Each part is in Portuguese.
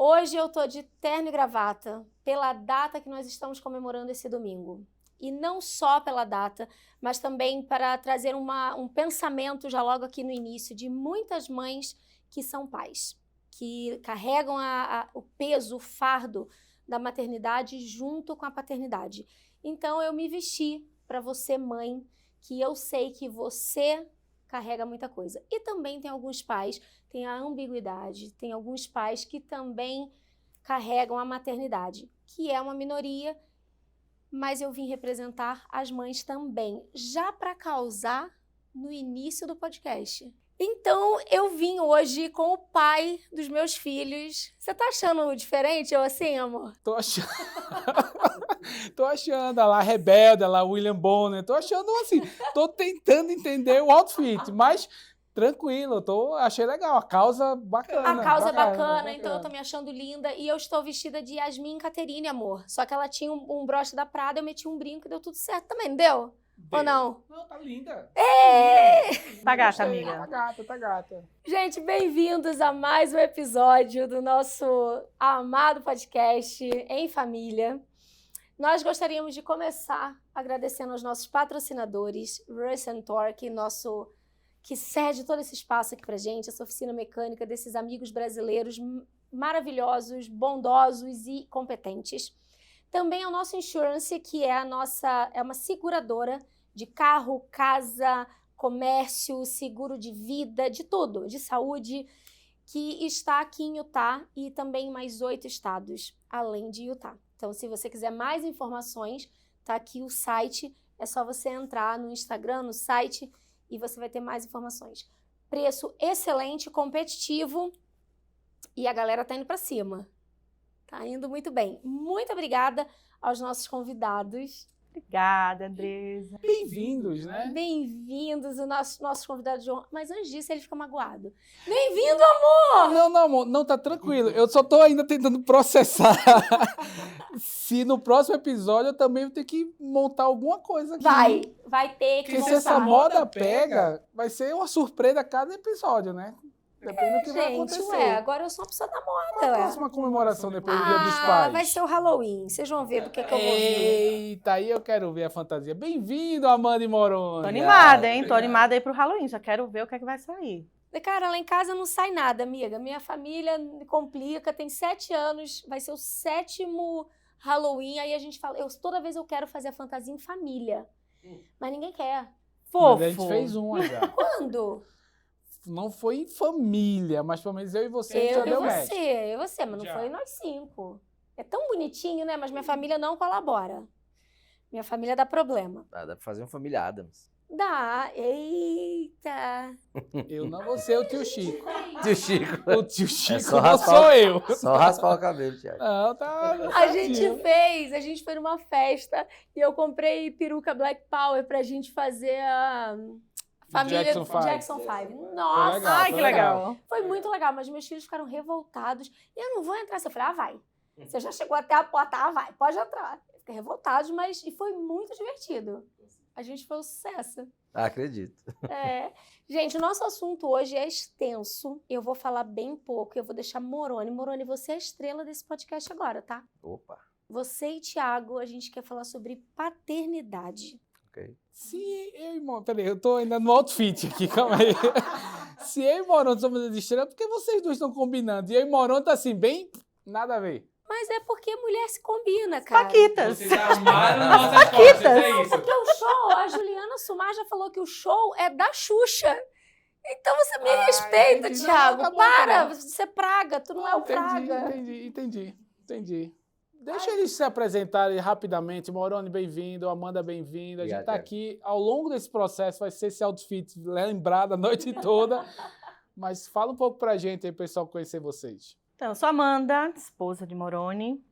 Hoje eu tô de terno e gravata pela data que nós estamos comemorando esse domingo. E não só pela data, mas também para trazer um pensamento já logo aqui no início de muitas mães que são pais, que carregam o peso, o fardo da maternidade junto com a paternidade. Então eu me vesti para você, mãe, que eu sei que você carrega muita coisa. E também tem alguns pais, tem a ambiguidade, tem alguns pais que também carregam a maternidade, que é uma minoria, mas eu vim representar as mães também, já para causar no início do podcast. Então, eu vim hoje com o pai dos meus filhos. Você tá achando diferente eu assim, amor? Tô achando. Tô achando, olha lá, Rebelde, olha lá, William Bonner. Tô achando assim, tô tentando entender o outfit, mas tranquilo, achei legal, a causa bacana. A causa é bacana, então eu tô me achando linda. E eu estou vestida de Yasmin Caterine, amor. Só que ela tinha um broche da Prada, eu meti um brinco e deu tudo certo também, não deu? Ou não? Não, tá linda. Tá gata, amiga. Tá gata. Gente, bem-vindos a mais um episódio do nosso amado podcast Em Família. Nós gostaríamos de começar agradecendo aos nossos patrocinadores, Rush & Torque, que cede todo esse espaço aqui pra gente, essa oficina mecânica desses amigos brasileiros maravilhosos, bondosos e competentes. Também ao nosso Insurance, que é uma seguradora de carro, casa, comércio, seguro de vida, de tudo, de saúde, que está aqui em Utah e também em mais 8 estados, além de Utah. Então, se você quiser mais informações, tá aqui o site, é só você entrar no Instagram, no site, e você vai ter mais informações. Preço excelente, competitivo, e a galera tá indo para cima. Tá indo muito bem. Muito obrigada aos nossos convidados. Obrigada, Andresa. Bem-vindos, né? Bem-vindos, os nossos convidados de honra. Mas antes disso, ele fica magoado. Bem-vindo, amor! Não, amor, não, tá tranquilo. Eu só tô ainda tentando processar se no próximo episódio eu também vou ter que montar alguma coisa aqui. Vai ter que Porque se montar. essa moda pega, vai ser uma surpresa a cada episódio, né? Depende do que vai acontecer. Agora eu sou uma pessoa da moda, Qual é a próxima comemoração depois do Dia dos Pais? Vai ser o Halloween. Vocês vão ver porque que eu vou vir. Eita, aí eu quero ver a fantasia. Bem-vindo, Amanda e Moroni. Tô animada, hein? Tô animada aí pro Halloween. Já quero ver o que é que vai sair. Cara, lá em casa não sai nada, amiga. Minha família me complica. Tem 7 anos, vai ser o 7º Halloween. Aí a gente fala... toda vez eu quero fazer a fantasia em família. Mas ninguém quer. Fofo. Mas a gente fez uma já. Quando? Não foi em família, mas pelo menos eu e você Eu já e deu match. você, mas não foi nós 5. É tão bonitinho, né? Mas minha família não colabora. Minha família dá problema. Dá pra fazer um Família Addams. Dá. Eita. Eu não vou ser o tio Chico. Tio Chico. O tio Chico só não raspar sou eu. Só raspar o cabelo, Thiago. Não, tá. A gente foi numa festa e eu comprei peruca Black Power pra gente fazer a família Jackson 5. Nossa, legal, Ai, que legal. foi muito legal, mas meus filhos ficaram revoltados. E eu não vou entrar. Eu falei, vai. Você já chegou até a porta, vai, pode entrar. Fiquei revoltados, mas e foi muito divertido. A gente foi um sucesso. Acredito. Gente, o nosso assunto hoje é extenso. Eu vou falar bem pouco. Eu vou deixar Moroni. Moroni, você é a estrela desse podcast agora, tá? Opa. Você e Thiago, a gente quer falar sobre paternidade. Ok. Se eu e Moroni... Peraí, eu tô ainda no outfit aqui, calma aí. Se eu e Moroni somos de estrela, por que vocês dois estão combinando? E eu e Moroni tá assim, bem... Nada a ver. Mas é porque mulher se combina, cara. Paquitas. Vocês armaram nossas fotos, é isso. Porque o show, a Juliana Sumar já falou que o show é da Xuxa. Então você me respeita, entendi. Thiago. Não, tá bom, Para, tá bom. você é praga, tu não é o praga. Entendi. Deixa eles se apresentarem rapidamente. Moroni, bem-vindo. Amanda, bem-vinda. A gente tá Obrigado, aqui, ao longo desse processo, vai ser esse outfit lembrado a noite toda. Mas fala um pouco pra gente aí, pessoal, conhecer vocês. Então, eu sou Amanda, esposa de Moroni.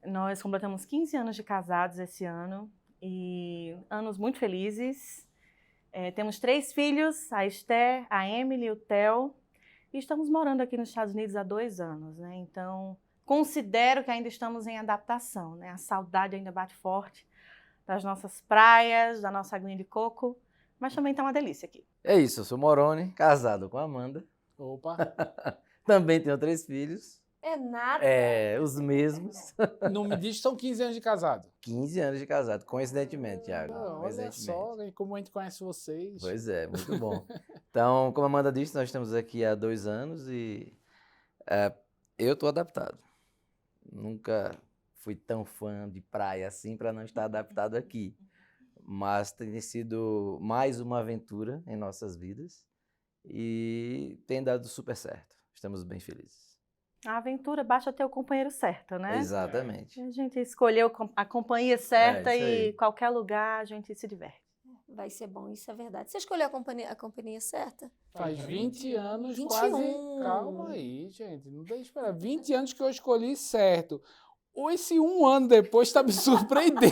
Nós completamos 15 anos de casados esse ano. E anos muito felizes. Temos 3 filhos, a Esther, a Emily e o Theo. E estamos morando aqui nos Estados Unidos há 2 anos, né? Então, considero que ainda estamos em adaptação, né? A saudade ainda bate forte das nossas praias, da nossa aguinha de coco. Mas também tá uma delícia aqui. É isso, eu sou Moroni, casado com a Amanda. Opa. Também tenho 3 filhos. É nada. É, os mesmos. Não me diz que são 15 anos de casado. 15 anos de casado, coincidentemente, Thiago. Olha Coincidentemente. só, hein, como a gente conhece vocês. Pois é, muito bom. Então, como a Amanda disse, nós estamos aqui há 2 anos e eu estou adaptado. Nunca fui tão fã de praia assim para não estar adaptado aqui. Mas tem sido mais uma aventura em nossas vidas e tem dado super certo. Estamos bem felizes. A aventura basta ter o companheiro certo, né? Exatamente. A gente escolheu a companhia certa isso aí. e qualquer lugar a gente se diverte. Vai ser bom, isso é verdade. Você escolheu a companhia certa? Faz 20 anos 21. quase. Calma aí, gente. Não deixa esperar. 20 anos que eu escolhi certo. Ou esse 1 ano depois está me surpreendendo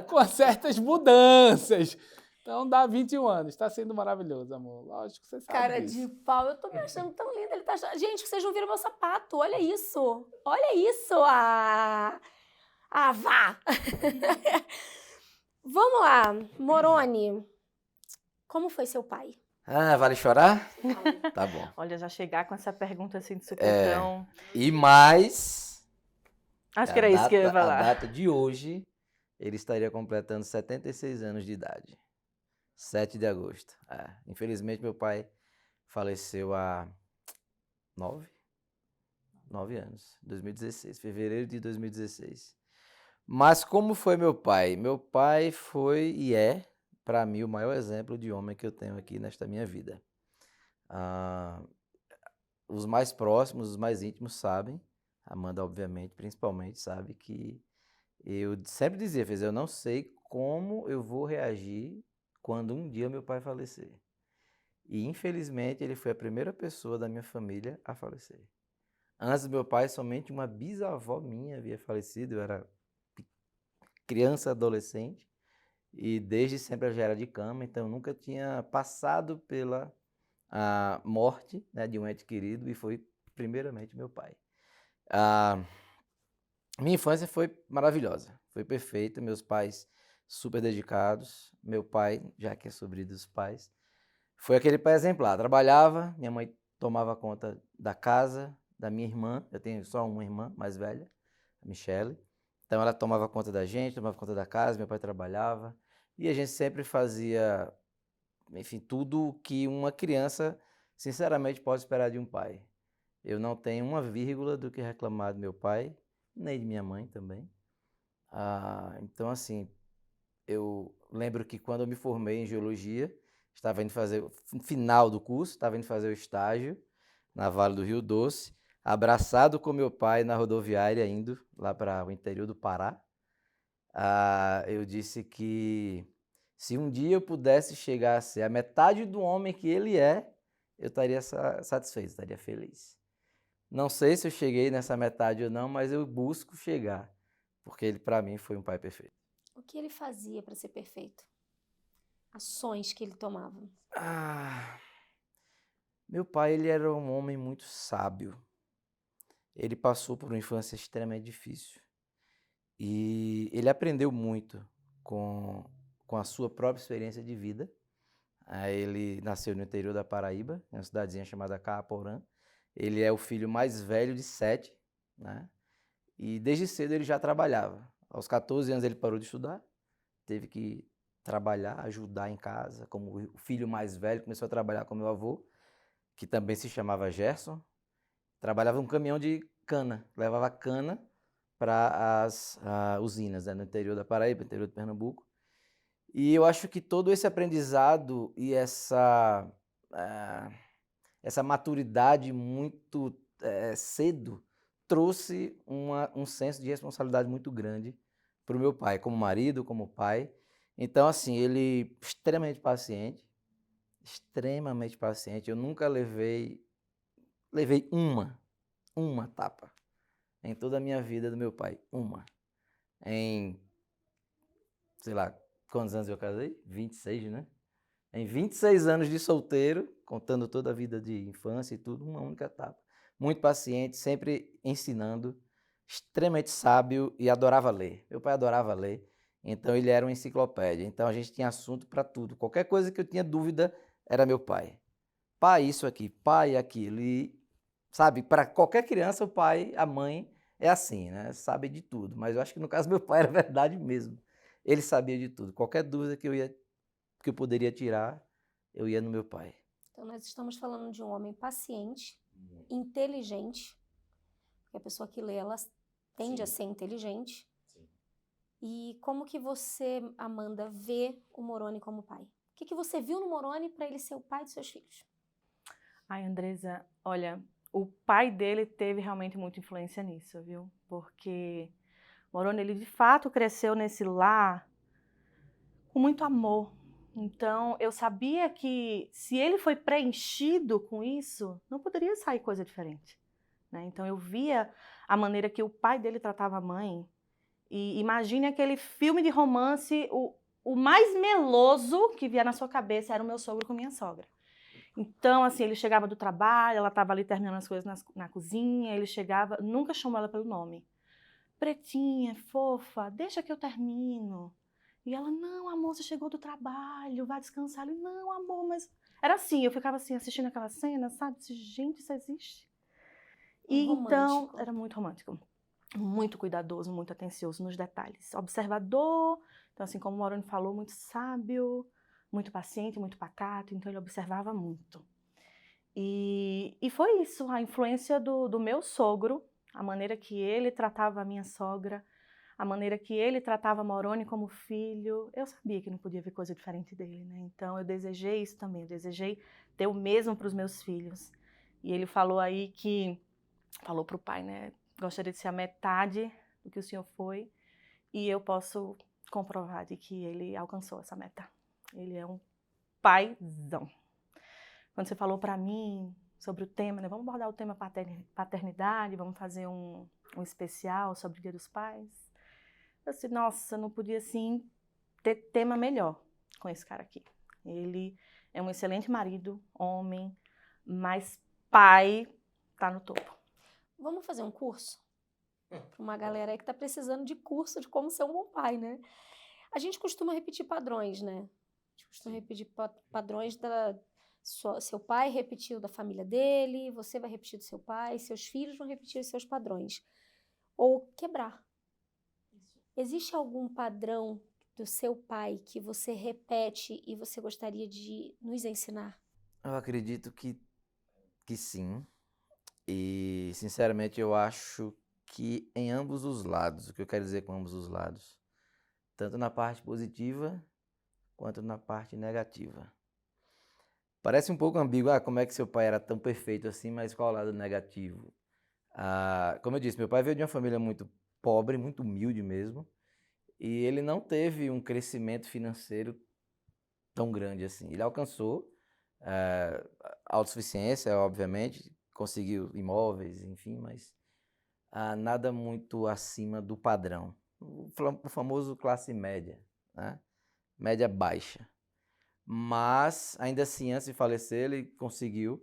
com certas mudanças. Então dá 21 anos. Está sendo maravilhoso, amor. Lógico que você sabe Cara disso. de pau, eu tô me achando tão linda. Ele tá... Gente, vocês não viram meu sapato. Olha isso. Olha isso. Vá. Vamos lá, Moroni. Como foi seu pai? Ah, vale chorar? Tá bom. Olha, já chegar com essa pergunta assim de supetão. E mais, Acho que era isso que eu ia a falar. data de hoje, ele estaria completando 76 anos de idade. 7 de agosto. Infelizmente, meu pai faleceu há 9 anos. 2016, fevereiro de 2016. Mas como foi meu pai? Meu pai foi e é, para mim, o maior exemplo de homem que eu tenho aqui nesta minha vida. Os mais próximos, os mais íntimos sabem, Amanda, obviamente, principalmente, sabe que eu sempre dizia, eu não sei como eu vou reagir quando um dia meu pai falecer. E, infelizmente, ele foi a primeira pessoa da minha família a falecer. Antes do meu pai, somente uma bisavó minha havia falecido, eu era criança, adolescente, e desde sempre eu já era de cama, então eu nunca tinha passado pela morte, né, de um ente querido, e foi primeiramente meu pai. Minha infância foi maravilhosa, foi perfeita, meus pais super dedicados, meu pai, já que é sobrinho dos pais, foi aquele pai exemplar, trabalhava, minha mãe tomava conta da casa, da minha irmã, eu tenho só uma irmã mais velha, a Michele, então ela tomava conta da gente, tomava conta da casa, meu pai trabalhava, e a gente sempre fazia, enfim, tudo que uma criança, sinceramente, pode esperar de um pai. Eu não tenho uma vírgula do que reclamar do meu pai, nem de minha mãe também. Então, assim, eu lembro que quando eu me formei em geologia, estava indo fazer o final do curso, estava indo fazer o estágio na Vale do Rio Doce, abraçado com meu pai na rodoviária, indo lá para o interior do Pará. Eu disse que se um dia eu pudesse chegar a ser a metade do homem que ele é, eu estaria satisfeito, estaria feliz. Não sei se eu cheguei nessa metade ou não, mas eu busco chegar, porque ele, para mim, foi um pai perfeito. O que ele fazia para ser perfeito? Ações que ele tomava? Meu pai, ele era um homem muito sábio. Ele passou por uma infância extremamente difícil. E ele aprendeu muito com a sua própria experiência de vida. Ele nasceu no interior da Paraíba, em uma cidadezinha chamada Caaporã. Ele é o filho mais velho de 7, né? E desde cedo ele já trabalhava. Aos 14 anos ele parou de estudar, teve que trabalhar, ajudar em casa. Como o filho mais velho, começou a trabalhar com meu avô, que também se chamava Gerson. Trabalhava num caminhão de cana, levava cana para as usinas, né, no interior da Paraíba, no interior de Pernambuco. E eu acho que todo esse aprendizado e essa maturidade muito cedo trouxe um senso de responsabilidade muito grande para o meu pai, como marido, como pai. Então, assim, ele extremamente paciente. Eu nunca levei uma tapa em toda a minha vida do meu pai. Uma. Em, sei lá, quantos anos eu casei? 26, né? Em 26 anos de solteiro, contando toda a vida de infância e tudo, uma única etapa. Muito paciente, sempre ensinando, extremamente sábio e adorava ler. Meu pai adorava ler, então ele era uma enciclopédia. Então a gente tinha assunto para tudo. Qualquer coisa que eu tinha dúvida era meu pai. Pai, isso aqui, pai, aquilo. E sabe, para qualquer criança, o pai, a mãe é assim, né? Sabe de tudo. Mas eu acho que no caso do meu pai era verdade mesmo. Ele sabia de tudo. Qualquer dúvida que eu poderia tirar, eu ia no meu pai. Então, nós estamos falando de um homem paciente, inteligente, porque a pessoa que lê, ela tende a ser inteligente. E como que você, Amanda, vê o Moroni como pai? O que você viu no Moroni para ele ser o pai dos seus filhos? Ai, Andresa, olha, o pai dele teve realmente muita influência nisso, viu? Porque Moroni, ele de fato cresceu nesse lar com muito amor. Então, eu sabia que se ele foi preenchido com isso, não poderia sair coisa diferente, né? Então, eu via a maneira que o pai dele tratava a mãe. E imagine aquele filme de romance, o mais meloso que vier na sua cabeça era o meu sogro com minha sogra. Então, assim, ele chegava do trabalho, ela estava ali terminando as coisas na cozinha, ele chegava, nunca chamou ela pelo nome. Pretinha, fofa, deixa que eu termino. E ela, não, amor, você chegou do trabalho, vai descansar. Ele, não, amor, mas... Era assim, eu ficava assim, assistindo aquela cena, sabe? Gente, isso existe? E então, Romântico. era muito romântico. Muito cuidadoso, muito atencioso nos detalhes. Observador, então assim como o Moroni falou, muito sábio, muito paciente, muito pacato, então ele observava muito. E foi isso, a influência do meu sogro, a maneira que ele tratava a minha sogra, a maneira que ele tratava Moroni como filho. Eu sabia que não podia ver coisa diferente dele, né? Então eu desejei isso também, eu desejei ter o mesmo para os meus filhos. E ele falou aí que, falou para o pai, né? Gostaria de ser a metade do que o senhor foi, e eu posso comprovar de que ele alcançou essa meta. Ele é um paizão. Quando você falou para mim sobre o tema, né, vamos abordar o tema paternidade, vamos fazer um especial sobre o Dia dos Pais. Eu disse, nossa, não podia assim ter tema melhor com esse cara aqui. Ele é um excelente marido, homem, mas pai tá no topo. Vamos fazer um curso? Para uma galera aí que está precisando de curso de como ser um bom pai, né? A gente costuma repetir padrões, né? A gente costuma repetir padrões seu pai repetiu da família dele, você vai repetir do seu pai, seus filhos vão repetir os seus padrões. Ou quebrar. Existe algum padrão do seu pai que você repete e você gostaria de nos ensinar? Eu acredito que sim. E, sinceramente, eu acho que em ambos os lados, o que eu quero dizer com ambos os lados, tanto na parte positiva quanto na parte negativa. Parece um pouco ambíguo, como é que seu pai era tão perfeito assim, mas qual é o lado negativo? Como eu disse, meu pai veio de uma família muito pobre, muito humilde mesmo, e ele não teve um crescimento financeiro tão grande assim. Ele alcançou autossuficiência, obviamente, conseguiu imóveis, enfim, mas nada muito acima do padrão. O famoso classe média, né? Média baixa. Mas, ainda assim, antes de falecer, ele conseguiu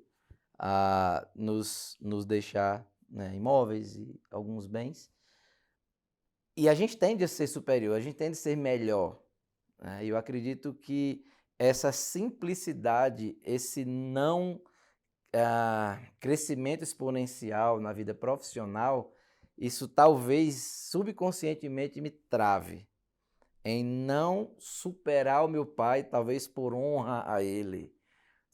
nos deixar, né, imóveis e alguns bens. E a gente tende a ser superior, a gente tende a ser melhor, né? E eu acredito que essa simplicidade, esse não crescimento exponencial na vida profissional, isso talvez subconscientemente me trave em não superar o meu pai, talvez por honra a ele.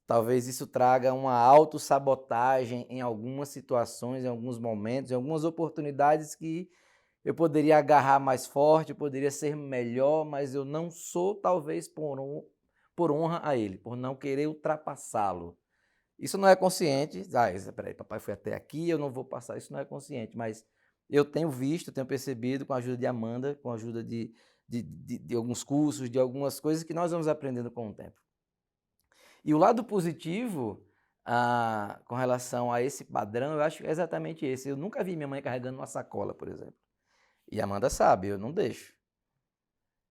Talvez isso traga uma autossabotagem em algumas situações, em alguns momentos, em algumas oportunidades que eu poderia agarrar mais forte, eu poderia ser melhor, mas eu não sou, talvez por honra a ele, por não querer ultrapassá-lo. Isso não é consciente. Peraí, papai foi até aqui, eu não vou passar. Isso não é consciente, mas eu tenho visto, tenho percebido com a ajuda de Amanda, com a ajuda de alguns cursos, de algumas coisas que nós vamos aprendendo com o tempo. E o lado positivo, com relação a esse padrão, eu acho que é exatamente esse. Eu nunca vi minha mãe carregando uma sacola, por exemplo. E a Amanda sabe, eu não deixo.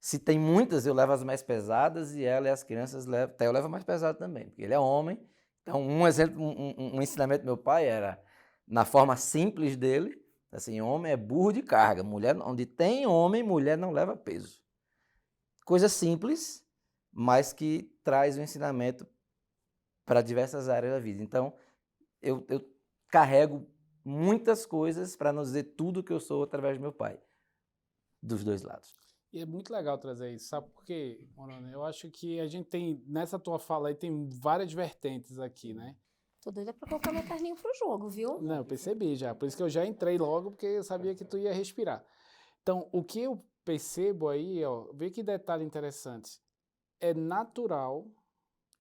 Se tem muitas, eu levo as mais pesadas e ela e as crianças levam. Até eu levo mais pesado também, porque ele é homem. Então, um exemplo, um ensinamento do meu pai era, na forma simples dele, assim, homem é burro de carga. Mulher, onde tem homem, mulher não leva peso. Coisa simples, mas que traz um ensinamento para diversas áreas da vida. Então, eu carrego muitas coisas para não dizer tudo que eu sou através do meu pai. Dos dois lados. E é muito legal trazer isso, sabe por quê, Moroni? Eu acho que a gente tem, nessa tua fala aí, tem várias vertentes aqui, né? Tô doida pra colocar meu terninho pro jogo, viu? Não, eu percebi já. Por isso que eu já entrei logo, porque eu sabia que tu ia respirar. Então, o que eu percebo aí, ó, vê que detalhe interessante. É natural,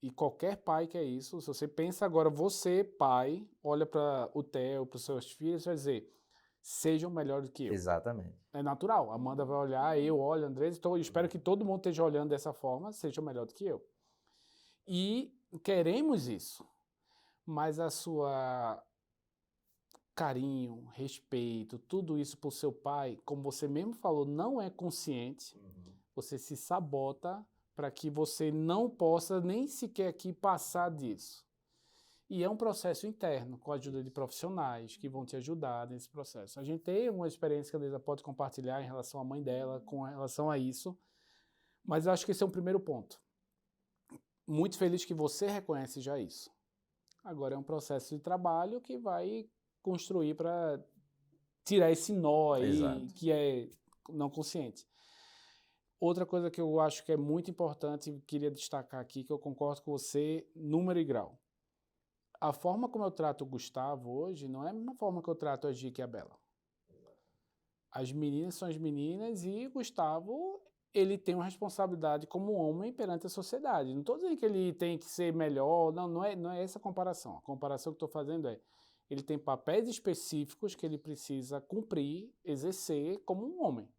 e qualquer pai quer isso, se você pensa agora, você, pai, olha para o Theo, para os seus filhos, vai dizer, sejam melhores do que eu. Exatamente. É natural. A Amanda vai olhar, eu olho, Andrés, então eu espero que todo mundo esteja olhando dessa forma, seja melhor do que eu. E queremos isso. Mas a sua carinho, respeito, tudo isso por seu pai, como você mesmo falou, não é consciente. Você se sabota para que você não possa nem sequer aqui passar disso. E é um processo interno, com a ajuda de profissionais que vão te ajudar nesse processo. A gente tem uma experiência que a Luísa pode compartilhar em relação à mãe dela, com relação a isso, mas eu acho que esse é um primeiro ponto. Muito feliz que você reconhece já isso. Agora é um processo de trabalho que vai construir para tirar esse nó aí, Exato. que é não consciente. Outra coisa que eu acho que é muito importante e queria destacar aqui, que eu concordo com você, número e grau. A forma como eu trato o Gustavo hoje não é a mesma forma que eu trato a Gica e a Bela. As meninas são as meninas e o Gustavo, ele tem uma responsabilidade como homem perante a sociedade. Não estou dizendo que ele tem que ser melhor, não é essa a comparação. A comparação que estou fazendo é, ele tem papéis específicos que ele precisa cumprir, exercer como um homem.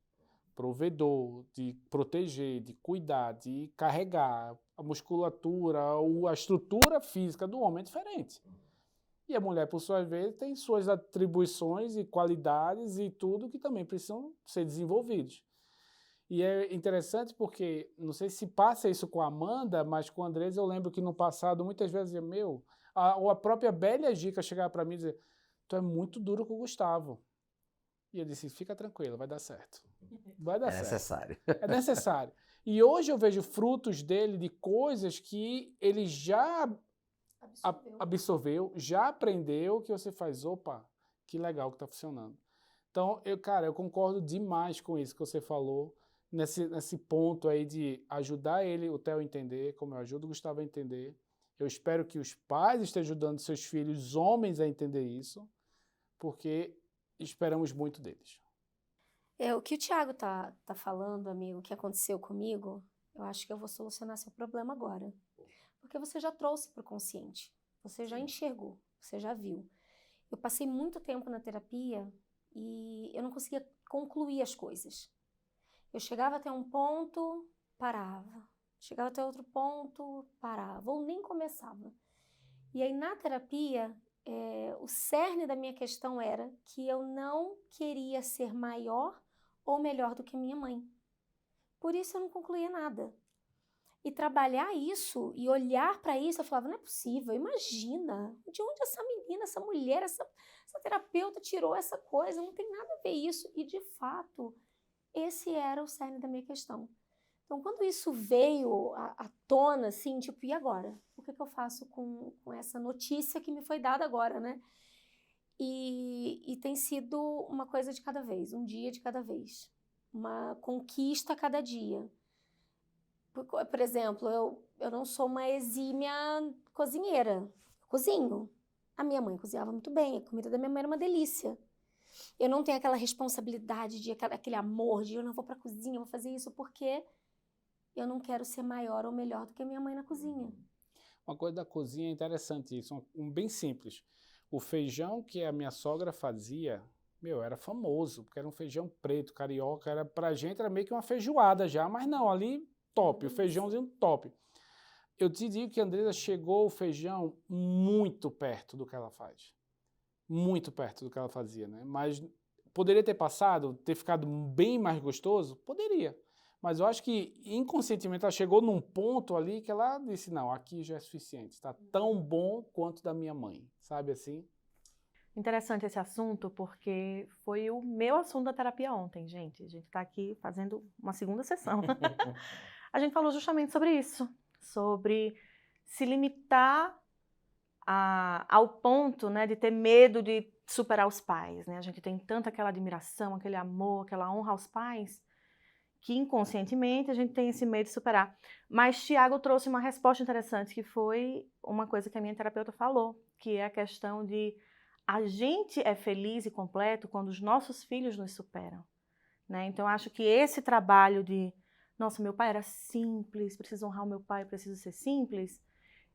Provedor, de proteger, de cuidar, de carregar. A musculatura, a estrutura física do homem é diferente. E a mulher, por sua vez, tem suas atribuições e qualidades e tudo que também precisam ser desenvolvidos. E é interessante porque, não sei se passa isso com a Amanda, mas com a Andresa eu lembro que no passado muitas vezes ou a própria Bela e a Gica chegavam para mim e dizer, tu é muito duro com o Gustavo. E eu disse, fica tranquilo, vai dar certo. Vai dar certo. Necessário. É necessário. E hoje eu vejo frutos dele de coisas que ele já absorveu, já aprendeu, que você faz, opa, que legal que está funcionando. Então, eu concordo demais com isso que você falou, nesse ponto aí de ajudar ele, o Theo, a entender, como eu ajudo o Gustavo a entender. Eu espero que os pais estejam ajudando seus filhos, homens, a entender isso, porque esperamos muito deles. O que o Thiago tá falando, amigo, o que aconteceu comigo, eu acho que eu vou solucionar seu problema agora. Porque você já trouxe para o consciente, você já enxergou, você já viu. Eu passei muito tempo na terapia e eu não conseguia concluir as coisas. Eu chegava até um ponto, parava. Chegava até outro ponto, parava. Ou nem começava. E aí na terapia, o cerne da minha questão era que eu não queria ser maior ou melhor do que minha mãe. Por isso eu não concluía nada. E trabalhar isso e olhar para isso, eu falava, não é possível, imagina, de onde essa menina, essa mulher, essa terapeuta tirou essa coisa, não tem nada a ver isso. E de fato, esse era o cerne da minha questão. Então, quando isso veio à tona, assim, tipo, e agora? O que eu faço com essa notícia que me foi dada agora, né? E tem sido uma coisa de cada vez, um dia de cada vez. Uma conquista a cada dia. Por exemplo, eu não sou uma exímia cozinheira. Eu cozinho. A minha mãe cozinhava muito bem, a comida da minha mãe era uma delícia. Eu não tenho aquela responsabilidade, aquele amor de eu não vou para a cozinha, vou fazer isso, porque eu não quero ser maior ou melhor do que a minha mãe na cozinha. Uma coisa da cozinha é interessante isso, bem simples. O feijão que a minha sogra fazia, era famoso, porque era um feijão preto, carioca, pra gente era meio que uma feijoada já, mas não, ali top, o feijãozinho top. Eu te digo que a Andresa chegou o feijão muito perto do que ela faz. Muito perto do que ela fazia, né? Mas poderia ter passado, ter ficado bem mais gostoso? Poderia. Mas eu acho que inconscientemente ela chegou num ponto ali que ela disse, não, aqui já é suficiente, está tão bom quanto da minha mãe, sabe assim? Interessante esse assunto, porque foi o meu assunto da terapia ontem, gente. A gente está aqui fazendo uma segunda sessão. A gente falou justamente sobre isso, sobre se limitar ao ponto, né, de ter medo de superar os pais, né? A gente tem tanta aquela admiração, aquele amor, aquela honra aos pais, que inconscientemente a gente tem esse medo de superar. Mas Tiago trouxe uma resposta interessante, que foi uma coisa que a minha terapeuta falou, que é a questão de a gente é feliz e completo quando os nossos filhos nos superam, né? Então, eu acho que esse trabalho de, nossa, meu pai era simples, preciso honrar o meu pai, preciso ser simples.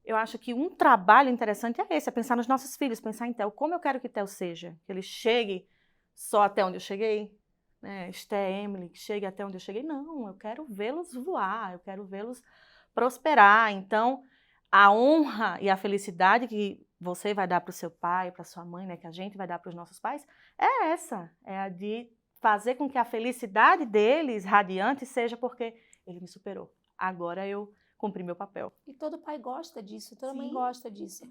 Eu acho que um trabalho interessante é esse, é pensar nos nossos filhos, pensar em Theo, como eu quero que Theo seja, que ele chegue só até onde eu cheguei, né? Esté, Emily, que chegue até onde eu cheguei. Não, eu quero vê-los voar, eu quero vê-los prosperar. Então, a honra e a felicidade que você vai dar para o seu pai, para sua mãe, né, que a gente vai dar para os nossos pais, é essa, é a de fazer com que a felicidade deles, radiante, seja porque ele me superou. Agora eu cumpri meu papel. E todo pai gosta disso, toda mãe Sim. gosta disso.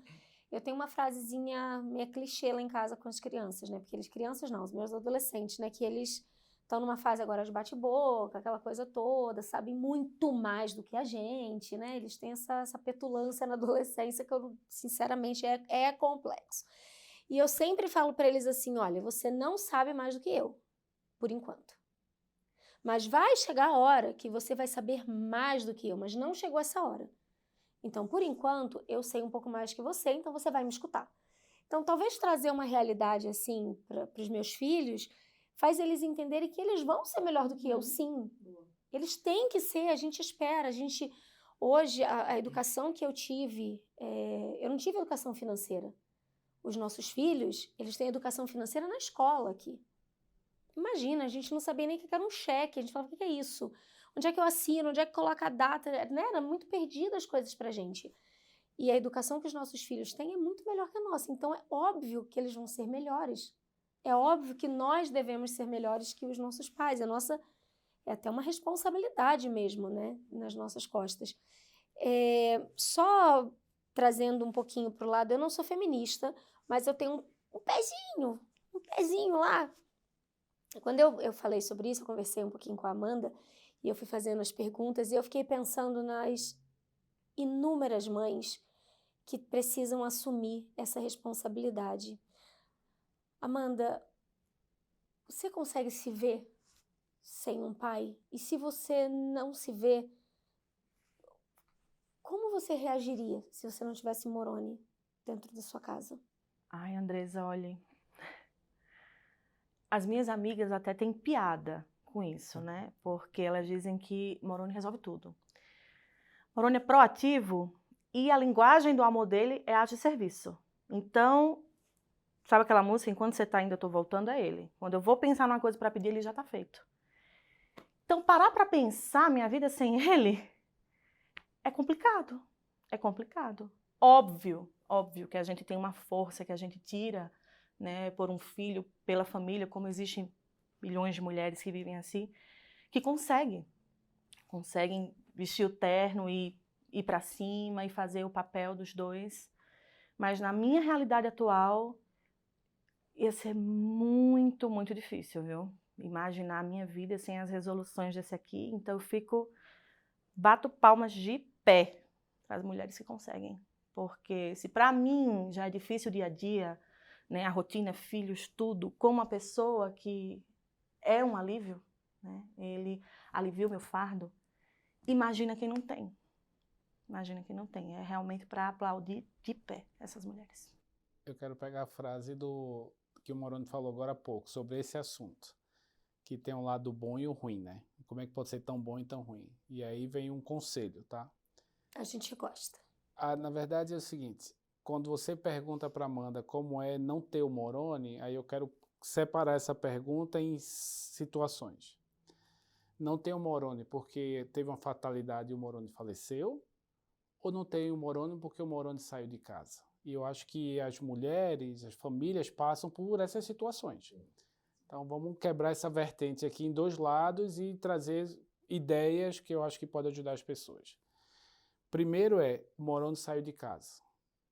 Eu tenho uma frasezinha meio clichê lá em casa com as crianças, né? Porque crianças não, os meus adolescentes, né? Que eles estão numa fase agora de bate-boca, aquela coisa toda, sabem muito mais do que a gente, né? Eles têm essa petulância na adolescência que, eu, sinceramente, é complexo. E eu sempre falo para eles assim, olha, você não sabe mais do que eu, por enquanto. Mas vai chegar a hora que você vai saber mais do que eu, mas não chegou essa hora. Então, por enquanto, eu sei um pouco mais que você, então você vai me escutar. Então, talvez trazer uma realidade assim para os meus filhos faz eles entenderem que eles vão ser melhor do que eu, sim. Eles têm que ser, a gente espera. Hoje, a educação que eu tive, eu não tive educação financeira. Os nossos filhos, eles têm educação financeira na escola aqui. Imagina, a gente não sabia nem o que era um cheque, a gente falava, o que é isso? Onde é que eu assino? Onde é que coloca a data? Né? Era muito perdida as coisas pra gente. E a educação que os nossos filhos têm é muito melhor que a nossa. Então, é óbvio que eles vão ser melhores. É óbvio que nós devemos ser melhores que os nossos pais. É até uma responsabilidade mesmo, né? Nas nossas costas. Só trazendo um pouquinho pro lado, eu não sou feminista, mas eu tenho um pezinho lá. Quando eu falei sobre isso, eu conversei um pouquinho com a Amanda e eu fui fazendo as perguntas e eu fiquei pensando nas inúmeras mães que precisam assumir essa responsabilidade. Amanda, você consegue se ver sem um pai? E se você não se vê, como você reagiria se você não tivesse Moroni dentro da sua casa? Ai, Andresa, olha, as minhas amigas até têm piada com isso, né? Porque elas dizem que Moroni resolve tudo. Moroni é proativo e a linguagem do amor dele é arte de serviço. Então, sabe aquela música, enquanto você tá indo, eu tô voltando, é ele. Quando eu vou pensar numa coisa para pedir, ele já tá feito. Então, parar para pensar minha vida sem ele é complicado. É complicado. Óbvio que a gente tem uma força que a gente tira, né, por um filho, pela família, como existem milhões de mulheres que vivem assim, que conseguem vestir o terno e ir para cima e fazer o papel dos dois. Mas na minha realidade atual, ia ser muito, muito difícil, viu? Imaginar a minha vida sem as resoluções desse aqui. Então eu bato palmas de pé para as mulheres que conseguem. Porque se para mim já é difícil o dia a dia, né, a rotina, filhos, tudo, com uma pessoa que é um alívio, né, ele alivia o meu fardo, imagina quem não tem. Imagina quem não tem. É realmente para aplaudir de pé essas mulheres. Eu quero pegar a frase que o Moroni falou agora há pouco, sobre esse assunto, que tem um lado bom e o ruim, né? Como é que pode ser tão bom e tão ruim? E aí vem um conselho, tá? A gente gosta. Na verdade é o seguinte, quando você pergunta para Amanda como é não ter o Moroni, aí eu quero separar essa pergunta em situações. Não tem o Moroni porque teve uma fatalidade e o Moroni faleceu, ou não tem o Moroni porque o Moroni saiu de casa? E eu acho que as mulheres, as famílias passam por essas situações. Então vamos quebrar essa vertente aqui em dois lados e trazer ideias que eu acho que podem ajudar as pessoas. Primeiro o Moroni saiu de casa,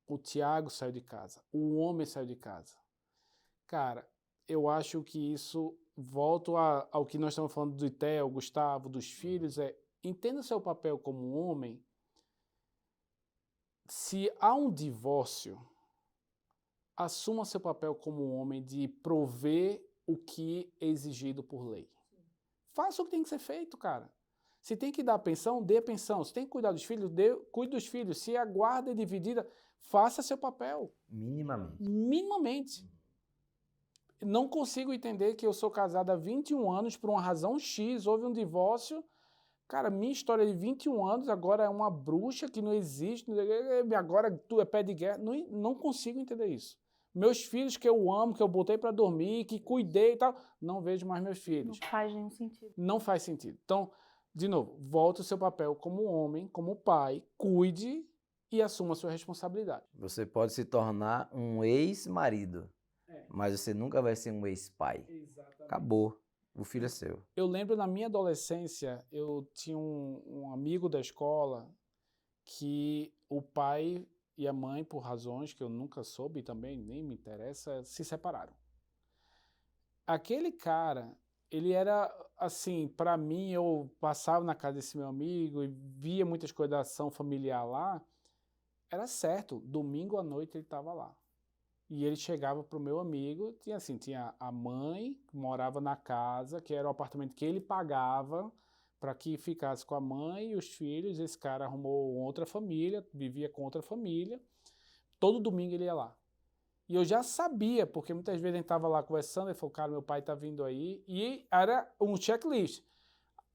o Tiago saiu de casa, o homem saiu de casa. Cara, eu acho que isso, volto ao que nós estamos falando do Theo, Gustavo, dos filhos, entenda o seu papel como um homem. Se há um divórcio, assuma seu papel como homem de prover o que é exigido por lei. Faça o que tem que ser feito, cara. Se tem que dar pensão, dê a pensão. Se tem que cuidar dos filhos, cuide dos filhos. Se a guarda é dividida, faça seu papel. Minimamente. Minimamente. Não consigo entender que eu sou casado há 21 anos por uma razão X, houve um divórcio. Cara, minha história de 21 anos agora é uma bruxa que não existe, agora tu é pé de guerra. Não consigo entender isso. Meus filhos que eu amo, que eu botei para dormir, que cuidei e tal, não vejo mais meus filhos. Não faz nenhum sentido. Não faz sentido. Então, de novo, volte o seu papel como homem, como pai, cuide e assuma a sua responsabilidade. Você pode se tornar um ex-marido, mas você nunca vai ser um ex-pai. Exatamente. Acabou. O filho é seu. Eu lembro na minha adolescência, eu tinha um amigo da escola que o pai e a mãe, por razões que eu nunca soube e também nem me interessa, se separaram. Aquele cara, ele era assim, para mim, eu passava na casa desse meu amigo e via muitas coisas da ação familiar lá, era certo, domingo à noite ele estava lá. E ele chegava pro meu amigo, tinha a mãe, que morava na casa, que era o apartamento que ele pagava para que ficasse com a mãe e os filhos. Esse cara arrumou outra família, vivia com outra família. Todo domingo ele ia lá. E eu já sabia, porque muitas vezes a gente estava lá conversando, ele falou, cara, meu pai está vindo aí. E era um checklist.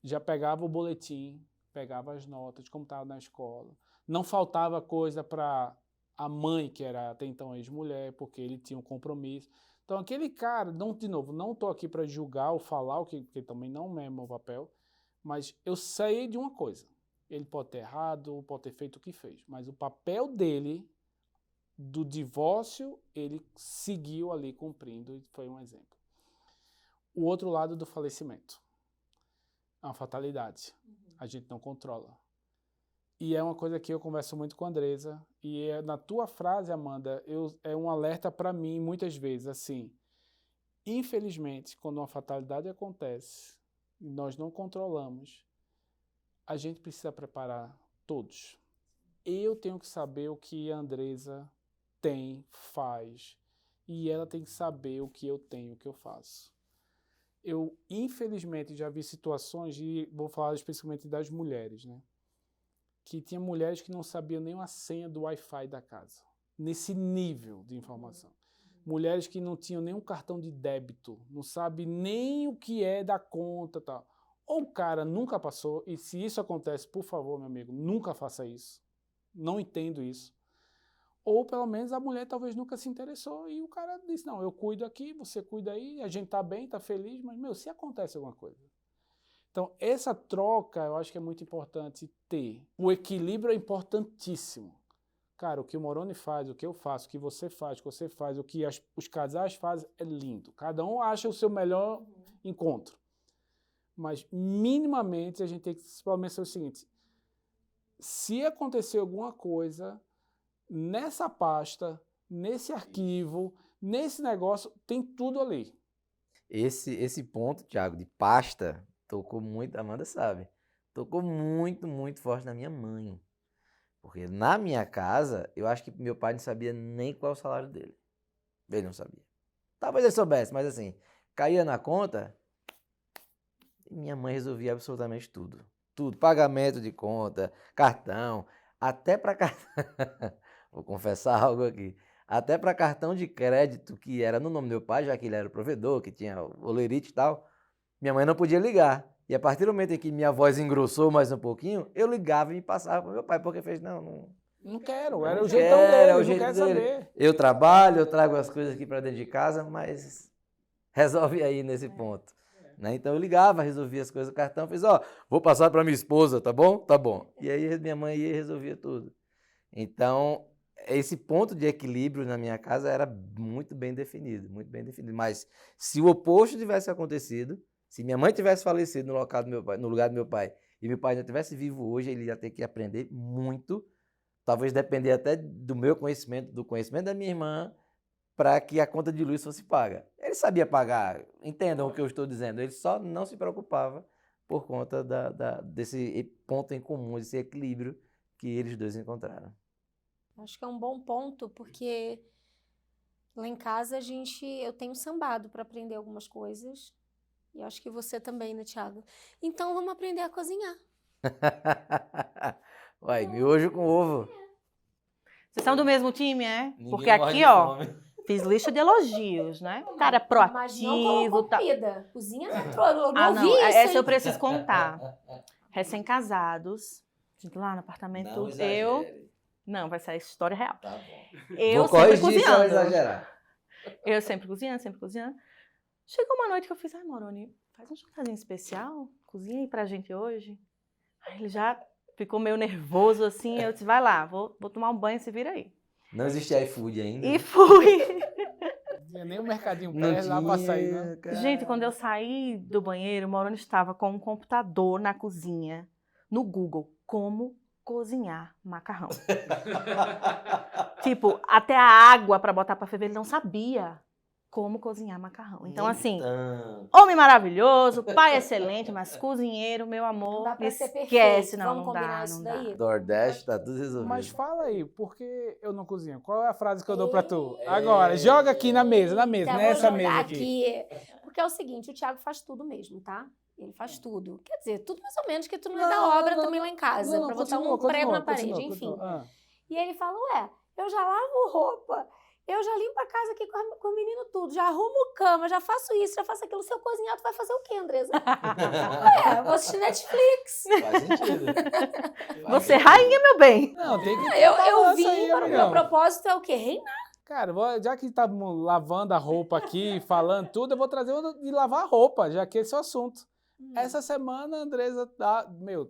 Já pegava o boletim, pegava as notas, como estava na escola. Não faltava coisa para a mãe, que era até então ex-mulher, porque ele tinha um compromisso. Então, aquele cara, de novo, não estou aqui para julgar ou falar, porque também não é meu papel, mas eu sei de uma coisa. Ele pode ter errado, pode ter feito o que fez, mas o papel dele, do divórcio, ele seguiu ali cumprindo e foi um exemplo. O outro lado do falecimento. É uma fatalidade. A gente não controla. E é uma coisa que eu converso muito com a Andresa, e na tua frase, Amanda, é um alerta para mim muitas vezes, assim, infelizmente, quando uma fatalidade acontece e nós não controlamos, a gente precisa preparar todos. Eu tenho que saber o que a Andresa faz, e ela tem que saber o que eu tenho, o que eu faço. Eu, infelizmente, já vi situações, e vou falar especificamente das mulheres, né? Que tinha mulheres que não sabiam nem a senha do Wi-Fi da casa, nesse nível de informação. Mulheres que não tinham nenhum cartão de débito, não sabem nem o que é da conta e tal. Ou o cara nunca passou, e se isso acontece, por favor, meu amigo, nunca faça isso. Não entendo isso. Ou pelo menos a mulher talvez nunca se interessou e o cara disse, não, eu cuido aqui, você cuida aí, a gente tá bem, tá feliz, mas, meu, se acontece alguma coisa. Então, essa troca eu acho que é muito importante ter. O equilíbrio é importantíssimo. Cara, o que o Moroni faz, o que eu faço, o que você faz, o que os casais fazem é lindo. Cada um acha o seu melhor encontro. Mas, minimamente, a gente tem que pelo menos ser o seguinte. Se acontecer alguma coisa, nessa pasta, nesse arquivo, nesse negócio, tem tudo ali. Esse ponto, Thiago, de pasta, tocou muito, a Amanda sabe, tocou muito, muito forte na minha mãe. Porque na minha casa, eu acho que meu pai não sabia nem qual é o salário dele. Ele não sabia. Talvez ele soubesse, mas assim, caía na conta e minha mãe resolvia absolutamente tudo. Tudo, pagamento de conta, cartão, até para vou confessar algo aqui. Até para cartão de crédito, que era no nome do meu pai, já que ele era o provedor, que tinha o olerite e tal, minha mãe não podia ligar. E a partir do momento em que minha voz engrossou mais um pouquinho, eu ligava e passava para meu pai, porque fez, Não quero, era não o jeitão quero, dele, é o não jeito quer dele. saber. Eu trabalho, eu trago as coisas aqui para dentro de casa, mas resolve aí nesse ponto. Né? Então eu ligava, resolvia as coisas do cartão, fiz, vou passar para minha esposa, tá bom? Tá bom. E aí minha mãe ia e resolvia tudo. Então, esse ponto de equilíbrio na minha casa era muito bem definido, muito bem definido. Mas se o oposto tivesse acontecido, se minha mãe tivesse falecido no lugar do meu pai, e meu pai ainda estivesse vivo hoje, ele ia ter que aprender muito, talvez depender até do meu conhecimento, do conhecimento da minha irmã, para que a conta de luz fosse paga. Ele sabia pagar, entendam o que eu estou dizendo, ele só não se preocupava por conta desse ponto em comum, desse equilíbrio que eles dois encontraram. Acho que é um bom ponto, porque Lá em casa, eu tenho sambado para aprender algumas coisas. E acho que você também, né, Thiago? Então, vamos aprender a cozinhar. Uai, miojo com ovo. Vocês são do mesmo time, é? Ninguém Porque morre aqui, de ó, fome. fiz lista de elogios, né? Cara Mas não proativo, colocou tá. comida. Cozinha não entrou. Eu não Ah, ouvi não, isso, essa eu hein? preciso contar. Recém-casados, gente, lá no apartamento, Não, vai ser a história real. Tá bom. Eu Vou sempre corrigir se eu cozinhando. exagerar. Eu sempre cozinhando, sempre cozinhando. Chegou uma noite que eu fiz, Moroni, faz um jantarzinho especial, cozinha aí pra gente hoje. Aí ele já ficou meio nervoso assim, eu disse, vai lá, vou tomar um banho, se vira aí. Não existia iFood ainda. E fui. Não tinha nem um mercadinho Não perto lá pra sair, né? tinha, cara. Gente, quando eu saí do banheiro, o Moroni estava com um computador na cozinha, no Google, como cozinhar macarrão. Tipo, até a água pra botar pra ferver, ele não sabia como cozinhar macarrão. Então, assim, Então, homem maravilhoso, pai excelente, mas cozinheiro, meu Não amor, dá pra ser esquece, perfeito. não, Vamos não combinar dá, isso não dá. daí? Nordeste, tá tudo resolvido. Mas fala aí, por que eu não cozinho? Qual é a frase que eu dou pra tu? Agora, joga aqui na mesa, Então, nessa vou mesa jogar aqui. Porque é o seguinte, o Thiago faz tudo mesmo, tá? Ele faz tudo. Quer dizer, tudo mais ou menos, que tu não é da Não, obra não, também lá em casa, pra botar um prego na parede, enfim. E ele fala, ué, eu já lavo roupa, eu já limpo a casa aqui com o menino tudo, já arrumo cama, já faço isso, já faço aquilo. Se eu cozinhar, tu vai fazer o quê, Andresa? Ué, vou assistir Netflix. Faz sentido. Você é rainha, meu bem. Não, tem que Eu vim aí, para o meu amigão. propósito é o quê? Reinar. Cara, já que estamos lavando a roupa aqui, falando tudo, eu vou trazer uma de lavar a roupa, já que esse é o assunto. Essa semana a Andresa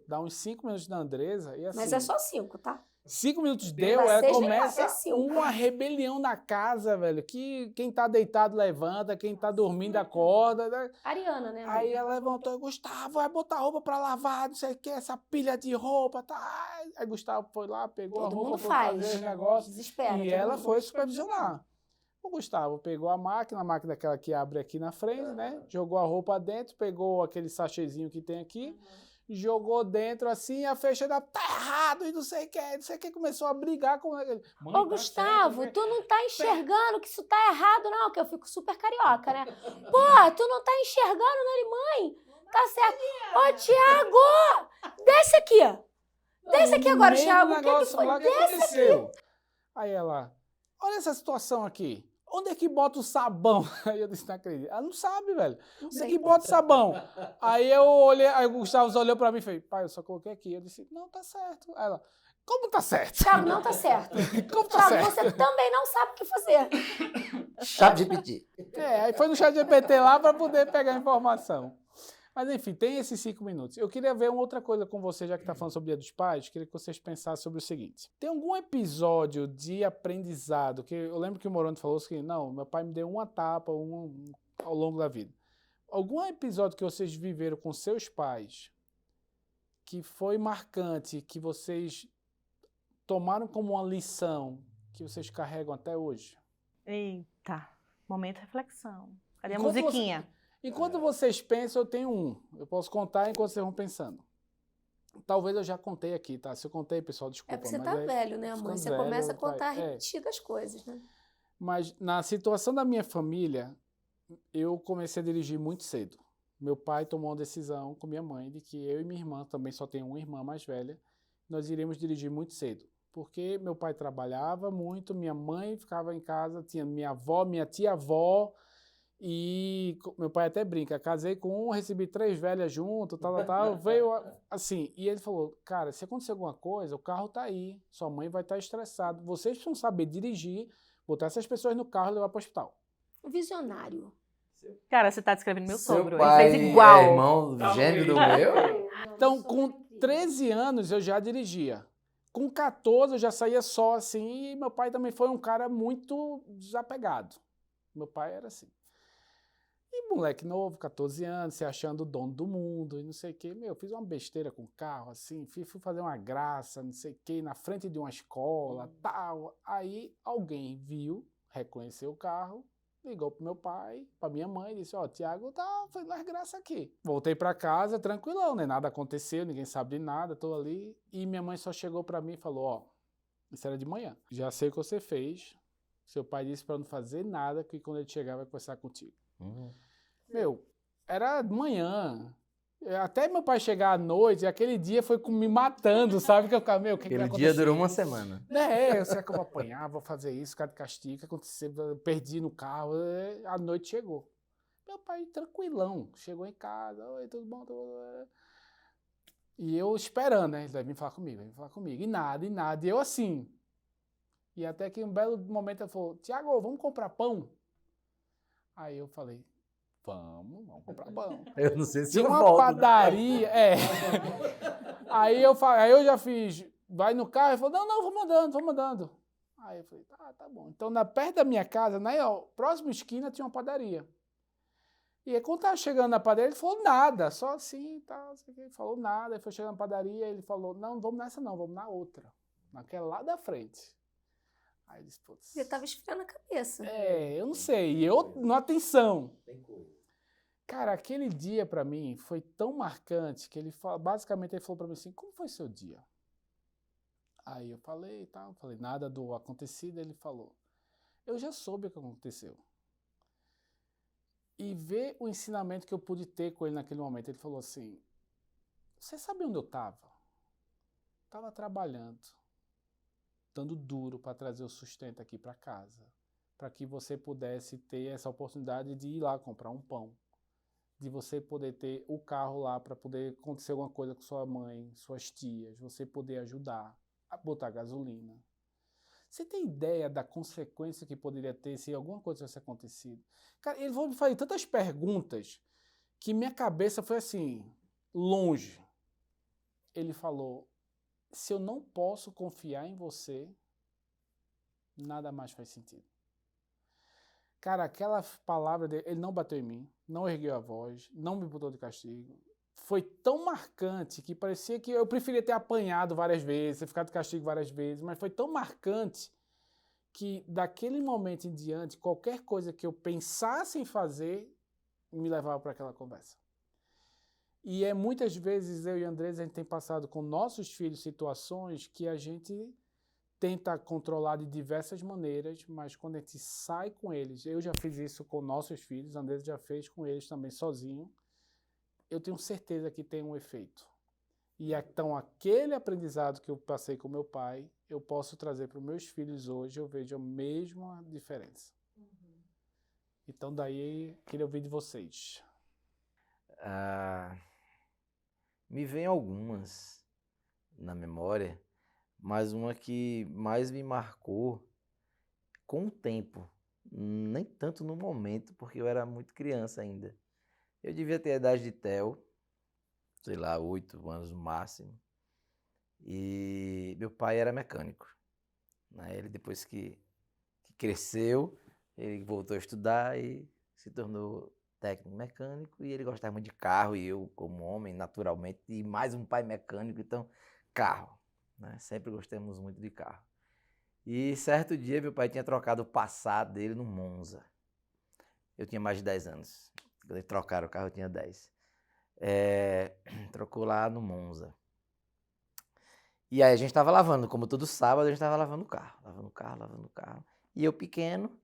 dá uns 5 minutos da Andresa e assim... Mas é só 5, tá? 5 minutos deu, Vai ela ser começa até 5. uma rebelião na casa, velho, que quem tá deitado levanta, quem tá dormindo acorda, né? Ariana, né? Aí ela levantou, Gustavo, vai botar roupa pra lavar, não sei o que, essa pilha de roupa, tá? Aí Gustavo foi lá, pegou Todo a roupa, mundo foi faz. fazer os negócios. Desespera. E todo ela mundo. foi supervisionar. O Gustavo pegou a máquina aquela que abre aqui na frente, né? Jogou a roupa dentro, pegou aquele sachêzinho que tem aqui, jogou dentro assim, a fechadura tá errado e não sei o que, começou a brigar com ele. Mãe, Ô, tá Gustavo, certo, tu não tá enxergando que isso tá errado, não, que eu fico super carioca, né? Pô, tu não tá enxergando, né, mãe? Tá certo. Ô, Thiago, desce aqui, ó. Desce aqui No agora, meio do Thiago, o que negócio foi? lá, o que aconteceu? Aí ela, olha essa situação aqui. Onde é que bota o sabão? Aí eu disse, não acredito. Ela não sabe, velho. Não Onde é sei. que bota o sabão? Aí eu olhei, aí o Gustavo olhou pra mim e fez, pai, eu só coloquei aqui. Eu disse, não, tá certo. Aí ela, como tá certo? Thiago, não tá certo. Como tá Thiago, certo? você também não sabe o que fazer. Chat de pedir. Aí foi no chat GPT lá pra poder pegar a informação. Mas enfim, tem esses 5 minutos. Eu queria ver uma outra coisa com você, já que tá falando sobre o Dia dos Pais, queria que vocês pensassem sobre o seguinte. Tem algum episódio de aprendizado, que eu lembro que o Moroni falou assim, não, meu pai me deu uma tapa ao longo da vida. Algum episódio que vocês viveram com seus pais que foi marcante, que vocês tomaram como uma lição, que vocês carregam até hoje? Eita, momento de reflexão. Cadê a Enquanto musiquinha? Enquanto vocês pensam, eu tenho um. Eu posso contar enquanto vocês vão pensando. Talvez eu já contei aqui, tá? Se eu contei, pessoal, desculpa. É porque você mas tá aí- velho, né, mãe? ficando Você velho, começa a contar vai- é. repetidas coisas, né? Mas na situação da minha família, eu comecei a dirigir muito cedo. Meu pai tomou uma decisão com minha mãe de que eu e minha irmã, também só tenho uma irmã mais velha, nós iríamos dirigir muito cedo. Porque meu pai trabalhava muito, minha mãe ficava em casa, tinha minha avó, minha tia-avó, e meu pai até brinca, casei com um, recebi 3 velhas junto, tal, veio assim, e ele falou, cara, se acontecer alguma coisa, o carro tá aí, sua mãe vai estar estressada, vocês precisam saber dirigir, botar essas pessoas no carro e levar para o hospital. Visionário. Cara, você tá descrevendo meu Seu sogro. pai Ele fez igual. é irmão gêmeo do meu? Então, com 13 anos eu já dirigia. Com 14 eu já saía só assim, e meu pai também foi um cara muito desapegado. Meu pai era assim. E moleque novo, 14 anos, se achando o dono do mundo e não sei o quê. Meu, eu fiz uma besteira com o carro, assim, fui fazer uma graça, não sei o quê, na frente de uma escola, tal. Aí alguém viu, reconheceu o carro, ligou pro meu pai, pra minha mãe, e disse, ó, Thiago tá fazendo as graças aqui. Voltei pra casa, tranquilão, né? Nada aconteceu, ninguém sabe de nada, tô ali. E minha mãe só chegou pra mim e falou, ó, isso era de manhã. Já sei o que você fez, Seu pai disse para não fazer nada, que quando ele chegar vai conversar contigo. Meu, era de manhã. Até meu pai chegar à noite, aquele dia foi me matando, sabe? Que eu ficava, meu, o que vai Aquele acontecer? dia durou uma semana. Será que eu vou apanhar, vou fazer isso, ficar de castigo, o que aconteceu? Eu perdi no carro, a noite chegou. Meu pai tranquilão, chegou em casa, oi, tudo bom? Tudo bom? E eu esperando, né? Ele vai vir falar comigo, vai vir falar comigo. E nada. E eu assim. E até que um belo momento ele falou, Tiago, vamos comprar pão? Aí eu falei, vamos comprar pão. Eu não sei se Tinha eu uma volto. padaria, Aí eu já fiz, vai no carro, ele falou, não, vamos andando. Aí eu falei, tá bom. Então, perto da minha casa, na próxima esquina, tinha uma padaria. E aí, quando tava chegando na padaria, ele falou nada, só assim e tal, ele falou nada. Ele foi chegando na padaria, ele falou, não vamos nessa não, vamos na outra, naquela lá da frente. Aí ele disse, putz. Eu tava esfriando a cabeça. Eu não sei, e eu, na atenção. Cara, aquele dia pra mim foi tão marcante que basicamente ele falou pra mim assim, como foi seu dia? Aí eu falei e tal, falei nada do acontecido, ele falou, eu já soube o que aconteceu. E ver o ensinamento que eu pude ter com ele naquele momento, ele falou assim, você sabe onde eu estava? Estava trabalhando, dando duro para trazer o sustento aqui para casa, para que você pudesse ter essa oportunidade de ir lá comprar um pão, de você poder ter o carro lá para poder acontecer alguma coisa com sua mãe, suas tias, você poder ajudar a botar gasolina. Você tem ideia da consequência que poderia ter se alguma coisa tivesse acontecido? Cara, ele foi me fazer tantas perguntas que minha cabeça foi assim, longe. Ele falou, se eu não posso confiar em você, nada mais faz sentido. Cara, aquela palavra dele, ele não bateu em mim, não ergueu a voz, não me botou de castigo. Foi tão marcante que parecia que eu preferia ter apanhado várias vezes, ter ficado de castigo várias vezes, mas foi tão marcante que daquele momento em diante, qualquer coisa que eu pensasse em fazer, me levava para aquela conversa. E muitas vezes eu e a Andresa, a gente tem passado com nossos filhos situações que a gente tenta controlar de diversas maneiras, mas quando a gente sai com eles, eu já fiz isso com nossos filhos, a Andresa já fez com eles também sozinho, eu tenho certeza que tem um efeito. E então aquele aprendizado que eu passei com meu pai, eu posso trazer para os meus filhos hoje, eu vejo a mesma diferença. Então daí, queria ouvir de vocês. Me vem algumas na memória, mas uma que mais me marcou com o tempo, nem tanto no momento, porque eu era muito criança ainda. Eu devia ter a idade de Theo, sei lá, 8 anos no máximo. E meu pai era mecânico, né? Ele depois que cresceu, ele voltou a estudar e se tornou técnico mecânico, e ele gostava muito de carro, e eu como homem, naturalmente, e mais um pai mecânico, então carro, né? Sempre gostamos muito de carro. E certo dia meu pai tinha trocado o Passat dele no Monza. Eu tinha mais de 10 anos. Quando eles trocaram o carro eu tinha 10. Trocou lá no Monza. E aí a gente estava lavando, como todo sábado a gente estava lavando o carro. E eu pequeno,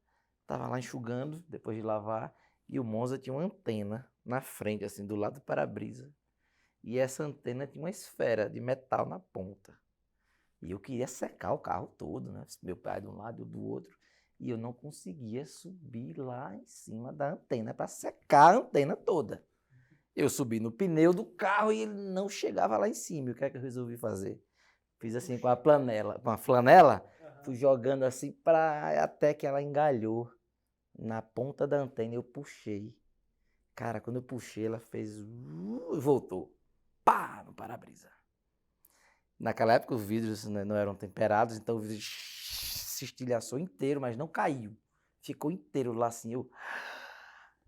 estava lá enxugando, depois de lavar, e o Monza tinha uma antena na frente, assim, do lado do para-brisa. E essa antena tinha uma esfera de metal na ponta. E eu queria secar o carro todo, né? Meu pai de um lado e eu do outro. E eu não conseguia subir lá em cima da antena para secar a antena toda. Eu subi no pneu do carro e ele não chegava lá em cima. E o que é que eu resolvi fazer? Fiz assim com a flanela, fui jogando assim até que ela engalhou na ponta da antena e eu puxei. Cara, quando eu puxei, ela fez e voltou. Pá! No para-brisa. Naquela época os vidros não eram temperados, então o vidro se estilhaçou inteiro, mas não caiu. Ficou inteiro lá assim, eu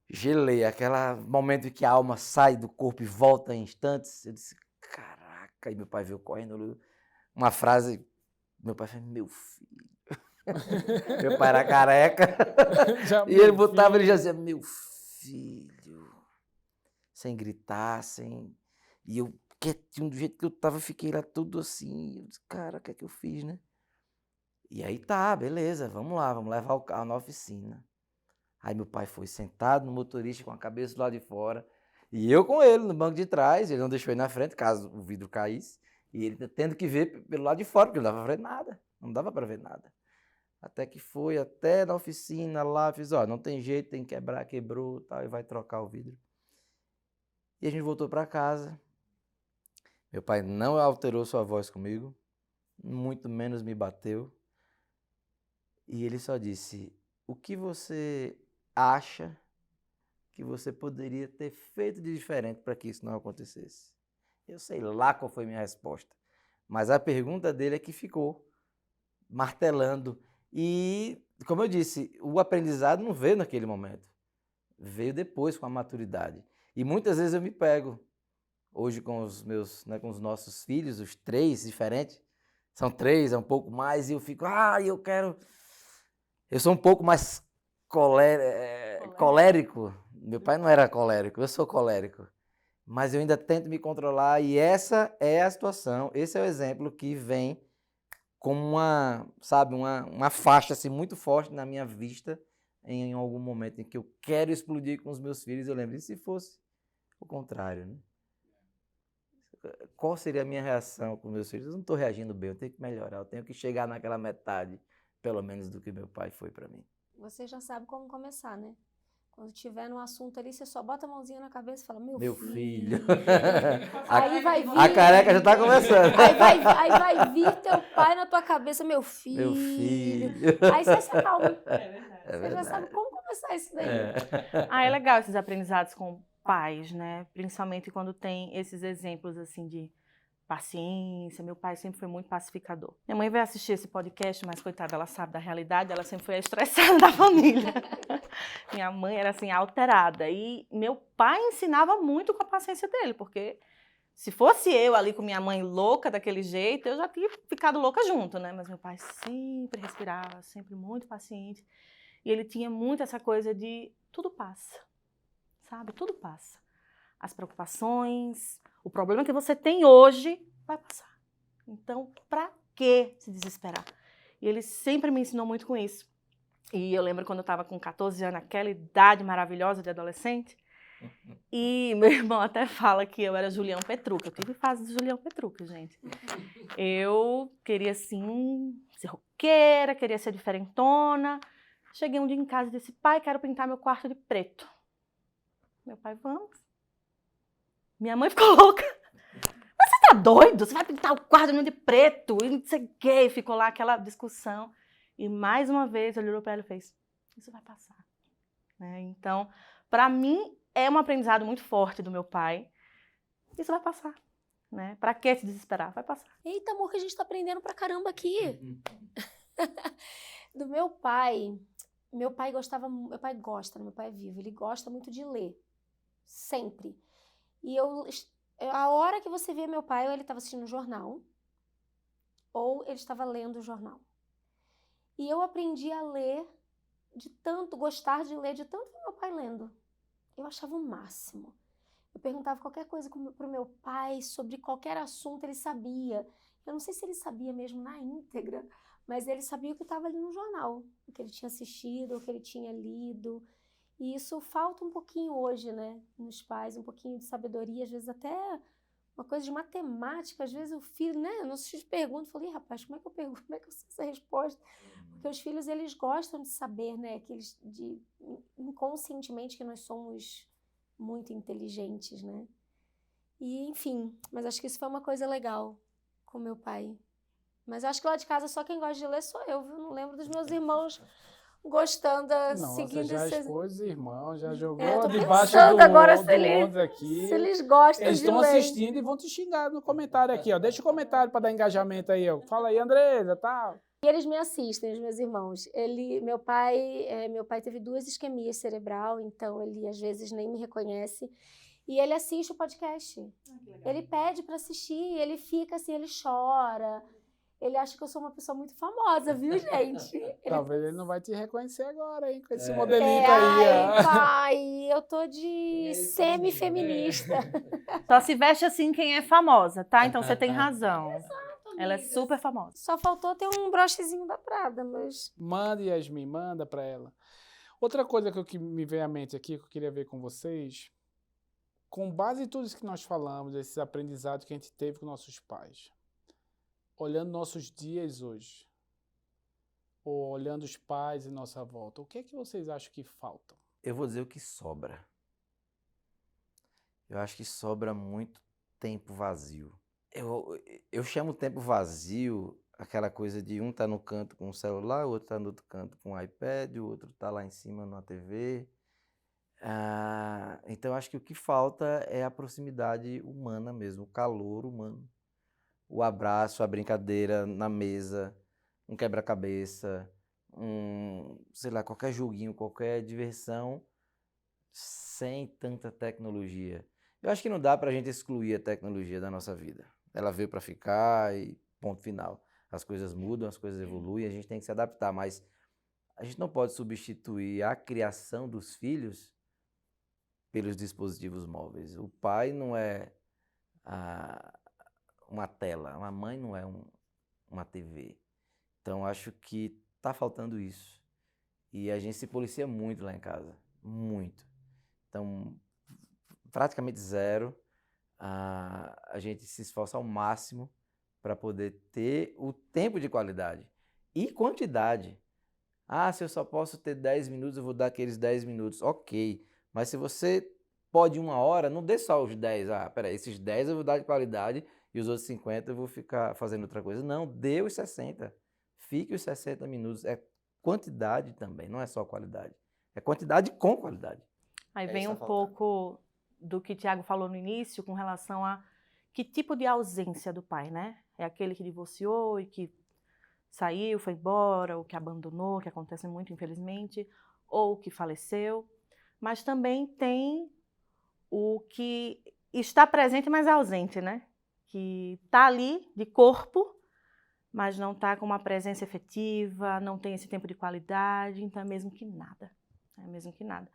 gelei. Aquele momento em que a alma sai do corpo e volta em instantes. Eu disse, caraca. E meu pai veio correndo. Uma frase, meu pai falou, meu filho. Meu pai era careca. E ele botava, ele já dizia, meu filho. Sem gritar, sem... E eu, quietinho, do jeito que eu tava, fiquei lá tudo assim. Eu disse, cara, o que é que eu fiz, né? E aí tá, beleza, vamos lá, vamos levar o carro na oficina. Aí meu pai foi sentado no motorista com a cabeça do lado de fora. E eu com ele no banco de trás, ele não deixou ele na frente, caso o vidro caísse. E ele tendo que ver pelo lado de fora, porque não dava pra ver nada. Não dava para ver nada. Até que foi até na oficina lá, fiz, ó, não tem jeito, tem que quebrar, quebrou, tal, e vai trocar o vidro. E a gente voltou para casa. Meu pai não alterou sua voz comigo, muito menos me bateu. E ele só disse, o que você acha que você poderia ter feito de diferente para que isso não acontecesse? Eu sei lá qual foi a minha resposta, mas a pergunta dele é que ficou martelando. E, como eu disse, o aprendizado não veio naquele momento, veio depois com a maturidade. E muitas vezes eu me pego, hoje com os meus, né, com os nossos filhos, os 3 diferentes, são 3, é um pouco mais, e eu fico, eu quero... Eu sou um pouco mais colérico. Meu pai não era colérico, eu sou colérico. Mas eu ainda tento me controlar e essa é a situação, esse é o exemplo que vem como uma faixa assim, muito forte na minha vista em algum momento em que eu quero explodir com os meus filhos. Eu lembro, e se fosse o contrário, né? Qual seria a minha reação com meus filhos? Eu não estou reagindo bem, eu tenho que melhorar, eu tenho que chegar naquela metade, pelo menos do que meu pai foi para mim. Você já sabe como começar, né? Quando tiver num assunto ali, você só bota a mãozinha na cabeça e fala, meu filho. Aí vai vir... A careca já tá começando. Aí vai vir teu pai na tua cabeça, meu filho. Meu filho. Aí você se acalma. É verdade. Você já sabe como começar isso daí. É legal esses aprendizados com pais, né? Principalmente quando tem esses exemplos, assim, de paciência. Meu pai sempre foi muito pacificador. Minha mãe vai assistir esse podcast, mas coitada, ela sabe da realidade, ela sempre foi a estressada da família. Minha mãe era assim, alterada. E meu pai ensinava muito com a paciência dele, porque se fosse eu ali com minha mãe louca daquele jeito, eu já tinha ficado louca junto, né? Mas meu pai sempre respirava, sempre muito paciente. E ele tinha muito essa coisa de tudo passa, sabe? Tudo passa. As preocupações, o problema que você tem hoje vai passar. Então, pra que se desesperar? E ele sempre me ensinou muito com isso. E eu lembro quando eu estava com 14 anos, aquela idade maravilhosa de adolescente, e meu irmão até fala que eu era Julião Petrucca. Eu tive fase de Julião Petrucca, gente. Eu queria, assim, ser roqueira, queria ser diferentona. Cheguei um dia em casa e disse, pai, quero pintar meu quarto de preto. Meu pai, vamos. Minha mãe ficou louca. Mas você tá doido? Você vai pintar o quarto de preto? E não sei o quê. Ficou lá aquela discussão. E mais uma vez ele olhou para ela e fez, isso vai passar. Né? Então, para mim, é um aprendizado muito forte do meu pai. Isso vai passar. Né? Para que se desesperar? Vai passar. Eita, amor, que a gente tá aprendendo pra caramba aqui. Do meu pai gostava, meu pai gosta, meu pai é vivo, ele gosta muito de ler. Sempre. E a hora que você vê meu pai, ou ele estava assistindo o jornal, ou ele estava lendo o jornal. E eu aprendi a ler, gostar de ler, de tanto ver meu pai lendo. Eu achava o máximo. Eu perguntava qualquer coisa pro meu pai, sobre qualquer assunto, ele sabia. Eu não sei se ele sabia mesmo na íntegra, mas ele sabia o que estava ali no jornal, o que ele tinha assistido, o que ele tinha lido. E isso falta um pouquinho hoje, né, nos pais, um pouquinho de sabedoria, às vezes até uma coisa de matemática, às vezes o filho, né, nossos filhos perguntam, eu falei, rapaz, como é que eu pergunto, como é que eu sei essa resposta? Porque os filhos, eles gostam de saber, né, inconscientemente que nós somos muito inteligentes, né. E, enfim, mas acho que isso foi uma coisa legal com meu pai. Mas acho que lá de casa só quem gosta de ler sou eu, viu? Não lembro dos meus irmãos gostando, seguindo já esses... expôs os irmãos, já jogou tô debaixo pensando agora do se outro aqui. se eles gostam Eles de estão ler. assistindo e vão te xingar no comentário aqui, ó. Deixa o comentário para dar engajamento aí, ó. Fala aí, Andresa, tá? E eles me assistem, os meus irmãos. Meu pai teve 2 isquemias cerebral, então ele às vezes nem me reconhece. E ele assiste o podcast. Ele pede para assistir, ele fica assim, ele chora. Ele acha que eu sou uma pessoa muito famosa, viu, gente? Talvez ele não vai te reconhecer agora, hein? Com esse modelinho aí, ó. Pai, eu tô de semi-feminista. Só se veste assim quem é famosa, tá? Então você tem razão. Ela é super famosa. Só faltou ter um brochezinho da Prada, mas... Manda, Yasmin, manda para ela. Outra coisa que me veio à mente aqui, que eu queria ver com vocês, com base em tudo isso que nós falamos, esses aprendizados que a gente teve com nossos pais, olhando nossos dias hoje, ou olhando os pais em nossa volta, o que é que vocês acham que falta? Eu vou dizer o que sobra. Eu acho que sobra muito tempo vazio. Eu chamo tempo vazio aquela coisa de um tá no canto com o celular, o outro tá no outro canto com o iPad, o outro tá lá em cima na TV. Então eu acho que o que falta é a proximidade humana mesmo, o calor humano. O abraço, a brincadeira na mesa, um quebra-cabeça, sei lá, qualquer joguinho, qualquer diversão, sem tanta tecnologia. Eu acho que não dá pra gente excluir a tecnologia da nossa vida. Ela veio pra ficar e ponto final. As coisas mudam, as coisas evoluem, a gente tem que se adaptar, mas a gente não pode substituir a criação dos filhos pelos dispositivos móveis. O pai não é uma tela, uma mãe não é uma TV. Então acho que tá faltando isso. E a gente se policia muito lá em casa, muito. Então, praticamente zero. A gente se esforça ao máximo para poder ter o tempo de qualidade e quantidade. Se eu só posso ter 10 minutos, eu vou dar aqueles 10 minutos. Ok, mas se você pode 1 hora, não dê só os 10. Peraí, esses 10 eu vou dar de qualidade e os outros 50 eu vou ficar fazendo outra coisa. Não, dê os 60. Fique os 60 minutos. É quantidade também, não é só qualidade. É quantidade com qualidade. Aí vem isso um tá pouco do que o Thiago falou no início com relação a que tipo de ausência do pai, né? É aquele que divorciou e que saiu, foi embora, ou que abandonou, que acontece muito, infelizmente, ou que faleceu. Mas também tem o que está presente, mas é ausente, né? Que está ali de corpo, mas não está com uma presença efetiva, não tem esse tempo de qualidade, então é mesmo que nada. É mesmo que nada.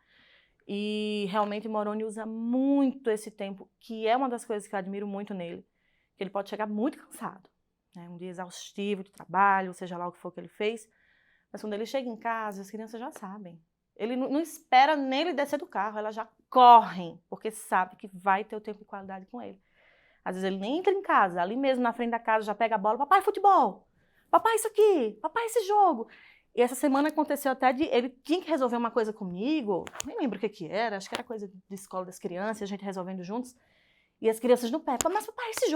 E realmente Moroni usa muito esse tempo, que é uma das coisas que eu admiro muito nele, que ele pode chegar muito cansado, né? Um dia exaustivo de trabalho, seja lá o que for que ele fez, mas quando ele chega em casa, as crianças já sabem. Ele não espera nem ele descer do carro, elas já correm, porque sabe que vai ter o tempo de qualidade com ele. Às vezes ele nem entra em casa, ali mesmo na frente da casa já pega a bola, papai, futebol, papai, isso aqui, papai, esse jogo. E essa semana aconteceu até de ele tinha que resolver uma coisa comigo, nem lembro o que era, acho que era coisa de escola das crianças, a gente resolvendo juntos. E as crianças no pé, mas papai, esse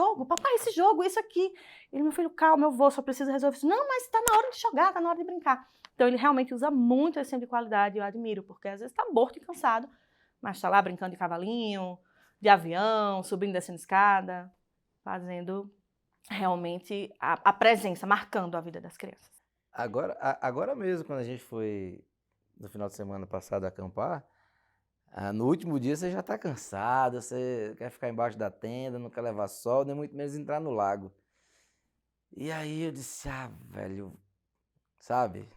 jogo, isso aqui. Ele, meu filho, calma, eu vou, só preciso resolver isso. Não, mas tá na hora de jogar, tá na hora de brincar. Então ele realmente usa muito esse tempo de qualidade, eu admiro, porque às vezes tá morto e cansado, mas tá lá brincando de cavalinho, de avião, subindo e descendo escada, fazendo realmente a presença, marcando a vida das crianças. Agora mesmo, quando a gente foi no final de semana passado acampar, no último dia você já está cansado, você quer ficar embaixo da tenda, não quer levar sol, nem muito menos entrar no lago. E aí eu disse, velho, sabe,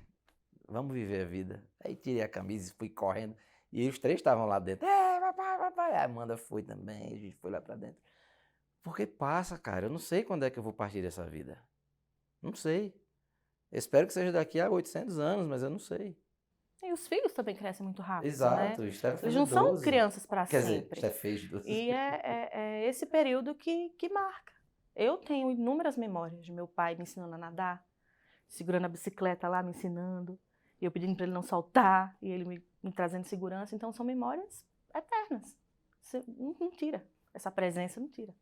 vamos viver a vida. Aí tirei a camisa e fui correndo. E os 3 estavam lá dentro. Papai. A Amanda foi também, a gente foi lá pra dentro. Porque passa, cara, eu não sei quando é que eu vou partir dessa vida. Não sei. Eu espero que seja daqui a 800 anos, mas eu não sei. E os filhos também crescem muito rápido, Exato, né? o Steph Eles não são crianças para Quer sempre. dizer, Steph fez 12. E é esse período que marca. Eu tenho inúmeras memórias de meu pai me ensinando a nadar, segurando a bicicleta lá, me ensinando, e eu pedindo para ele não soltar, e ele me trazendo segurança. Então são memórias eternas. Você não tira. Essa presença não tira.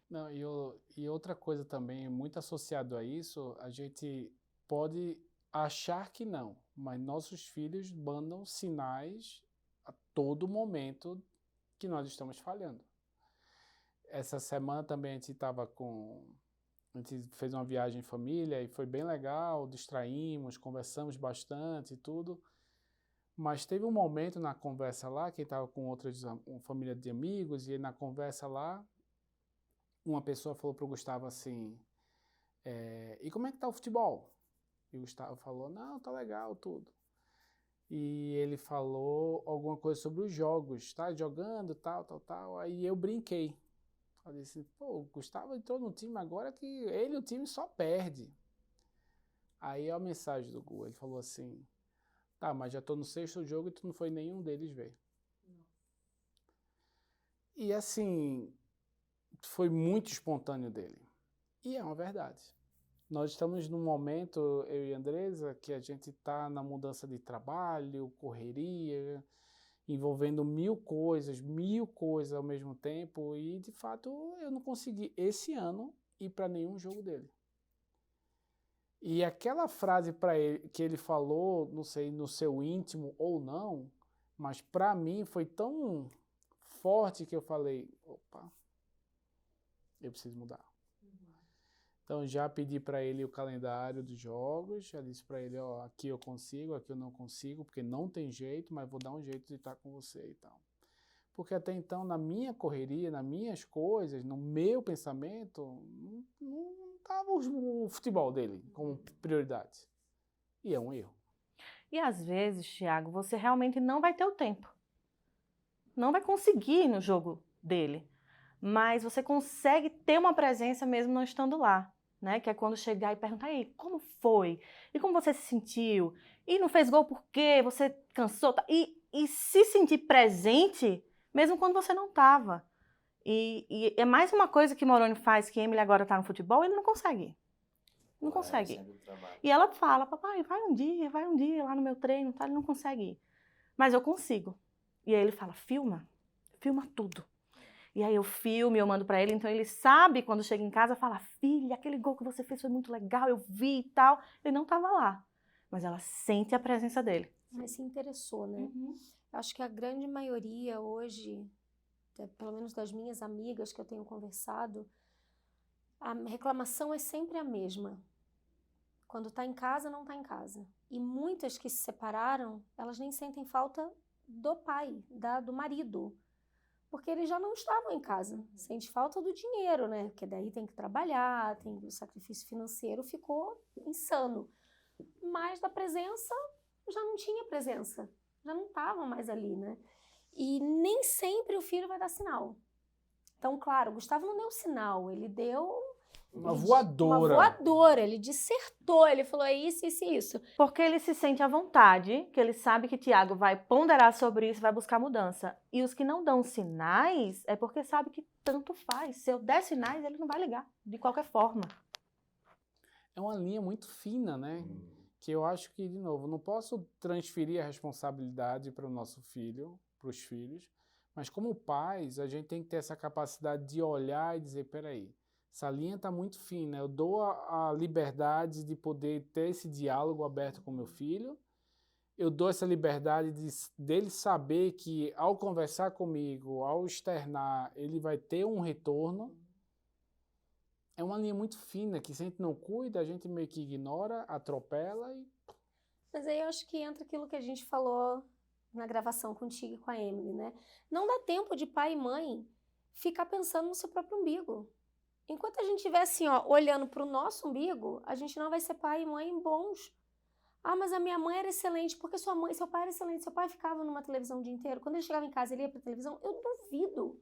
Não, e outra coisa também, muito associado a isso, a gente pode achar que não, mas nossos filhos mandam sinais a todo momento que nós estamos falhando. Essa semana também a gente fez uma viagem em família e foi bem legal, distraímos, conversamos bastante e tudo. Mas teve um momento na conversa lá, que estava com uma família de amigos, e na conversa lá, uma pessoa falou para o Gustavo assim, e como é que tá o futebol? E o Gustavo falou, não, tá legal, tudo. E ele falou alguma coisa sobre os jogos, tá jogando, tal. Aí eu brinquei. Eu disse, pô, o Gustavo entrou no time agora que ele e o time só perde. Aí a mensagem do Gu, ele falou assim, tá, mas já tô no 6º jogo e tu não foi nenhum deles ver. E assim, foi muito espontâneo dele. E é uma verdade. Nós estamos num momento, eu e a Andresa, que a gente está na mudança de trabalho, correria, envolvendo mil coisas ao mesmo tempo, e de fato eu não consegui esse ano ir para nenhum jogo dele. E aquela frase para ele que ele falou, não sei, no seu íntimo ou não, mas para mim foi tão forte que eu falei, opa, eu preciso mudar. Então já pedi para ele o calendário dos jogos, já disse para ele, ó, aqui eu consigo, aqui eu não consigo, porque não tem jeito, mas vou dar um jeito de estar com você e tal. Porque até então, na minha correria, nas minhas coisas, no meu pensamento, não estava o futebol dele como prioridade. E é um erro. E às vezes, Thiago, você realmente não vai ter o tempo. Não vai conseguir ir no jogo dele. Mas você consegue ter uma presença mesmo não estando lá. Né? Que é quando chegar e perguntar, aí, como foi? E como você se sentiu? E não fez gol por quê? Você cansou? E se sentir presente, mesmo quando você não estava. E é mais uma coisa que Moroni faz, que Emily agora está no futebol, ele não consegue. Não consegue. E ela fala, papai, vai um dia lá no meu treino, tá? Ele não consegue ir. Mas eu consigo. E aí ele fala, filma tudo. E aí eu filmo, eu mando pra ele, então ele sabe, quando chega em casa, fala, filha, aquele gol que você fez foi muito legal, eu vi e tal. Ele não estava lá, mas ela sente a presença dele. Mas se interessou, né? Acho que a grande maioria hoje, pelo menos das minhas amigas que eu tenho conversado, a reclamação é sempre a mesma. Quando tá em casa, não tá em casa. E muitas que se separaram, elas nem sentem falta do pai, do marido. Porque eles já não estavam em casa. Sente falta do dinheiro, né? Porque daí tem que trabalhar, o sacrifício financeiro ficou insano. Mas da presença, já não tinha presença. Já não estavam mais ali, né? E nem sempre o filho vai dar sinal. Então, claro, o Gustavo não deu sinal, ele deu... Uma voadora. Ele dissertou, ele falou, é isso, isso e isso. Porque ele se sente à vontade, que ele sabe que Thiago vai ponderar sobre isso, vai buscar mudança. E os que não dão sinais, é porque sabe que tanto faz. Se eu der sinais, ele não vai ligar, de qualquer forma. É uma linha muito fina, né? Que eu acho que, de novo, não posso transferir a responsabilidade para o nosso filho, para os filhos, mas como pais, a gente tem que ter essa capacidade de olhar e dizer, peraí, essa linha está muito fina, eu dou a liberdade de poder ter esse diálogo aberto com meu filho, eu dou essa liberdade dele saber que ao conversar comigo, ao externar, ele vai ter um retorno. É uma linha muito fina, que se a gente não cuida, a gente meio que ignora, atropela e... Mas aí eu acho que entra aquilo que a gente falou na gravação contigo e com a Emily, né? Não dá tempo de pai e mãe ficar pensando no seu próprio umbigo. Enquanto a gente estiver assim, ó, olhando para o nosso umbigo, a gente não vai ser pai e mãe bons. Ah, mas a minha mãe era excelente, porque seu pai era excelente, seu pai ficava numa televisão o dia inteiro. Quando ele chegava em casa, ele ia para a televisão, eu duvido.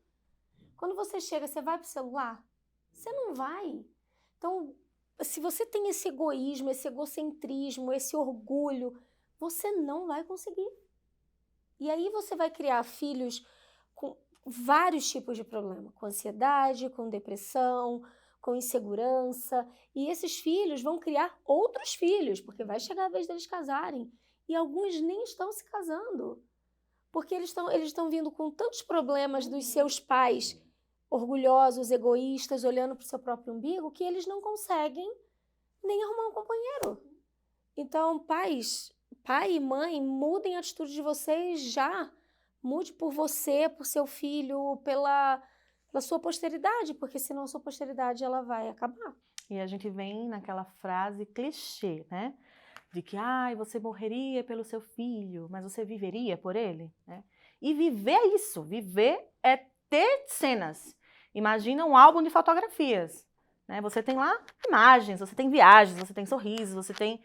Quando você chega, você vai para o celular? Você não vai. Então, se você tem esse egoísmo, esse egocentrismo, esse orgulho, você não vai conseguir. E aí você vai criar filhos com vários tipos de problema, com ansiedade, com depressão, com insegurança, e esses filhos vão criar outros filhos, porque vai chegar a vez deles casarem, e alguns nem estão se casando, porque eles estão vindo com tantos problemas dos seus pais orgulhosos, egoístas, olhando para o seu próprio umbigo, que eles não conseguem nem arrumar um companheiro. Então, pai e mãe, mudem a atitude de vocês já. Mude por você, por seu filho, pela sua posteridade, porque senão a sua posteridade ela vai acabar. E a gente vem naquela frase clichê, né? De que, você morreria pelo seu filho, mas você viveria por ele, né? E viver é isso, viver é ter cenas. Imagina um álbum de fotografias, né? Você tem lá imagens, você tem viagens, você tem sorrisos, você tem...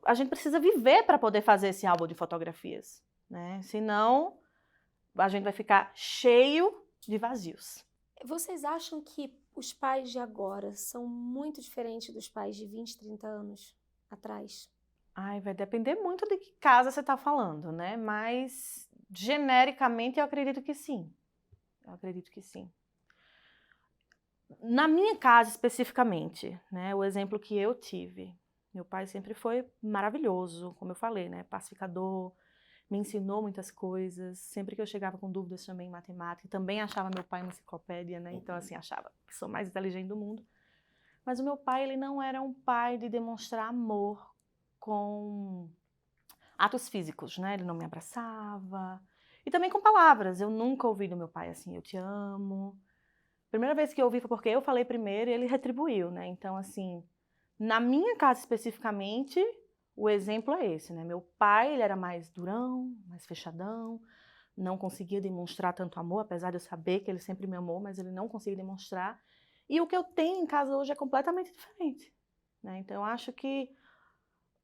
A gente precisa viver para poder fazer esse álbum de fotografias, né? Senão, a gente vai ficar cheio de vazios. Vocês acham que os pais de agora são muito diferentes dos pais de 20, 30 anos atrás? Ai, vai depender muito de que casa você está falando, né? Mas, genericamente, eu acredito que sim. Eu acredito que sim. Na minha casa, especificamente, né? O exemplo que eu tive. Meu pai sempre foi maravilhoso, como eu falei, né? Pacificador, me ensinou muitas coisas. Sempre que eu chegava com dúvidas também em matemática, também achava meu pai uma enciclopédia, né? Então, assim, achava que sou mais inteligente do mundo. Mas o meu pai, ele não era um pai de demonstrar amor com atos físicos, né? Ele não me abraçava. E também com palavras. Eu nunca ouvi do meu pai assim, eu te amo. Primeira vez que eu ouvi foi porque eu falei primeiro e ele retribuiu, né? Então, assim, na minha casa especificamente, o exemplo é esse, né? Meu pai, ele era mais durão, mais fechadão, não conseguia demonstrar tanto amor, apesar de eu saber que ele sempre me amou, mas ele não conseguia demonstrar. E o que eu tenho em casa hoje é completamente diferente, né? Então, eu acho que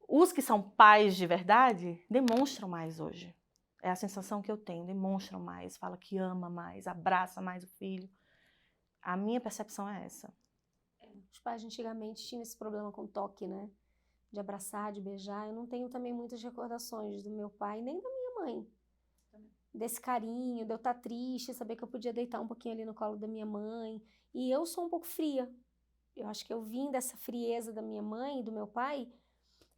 os que são pais de verdade demonstram mais hoje. É a sensação que eu tenho, demonstram mais, fala que ama mais, abraça mais o filho. A minha percepção é essa. Os pais de antigamente tinham esse problema com toque, né? De abraçar, de beijar. Eu não tenho também muitas recordações do meu pai, nem da minha mãe. Desse carinho, de eu estar triste, saber que eu podia deitar um pouquinho ali no colo da minha mãe. E eu sou um pouco fria. Eu acho que eu vim dessa frieza da minha mãe e do meu pai.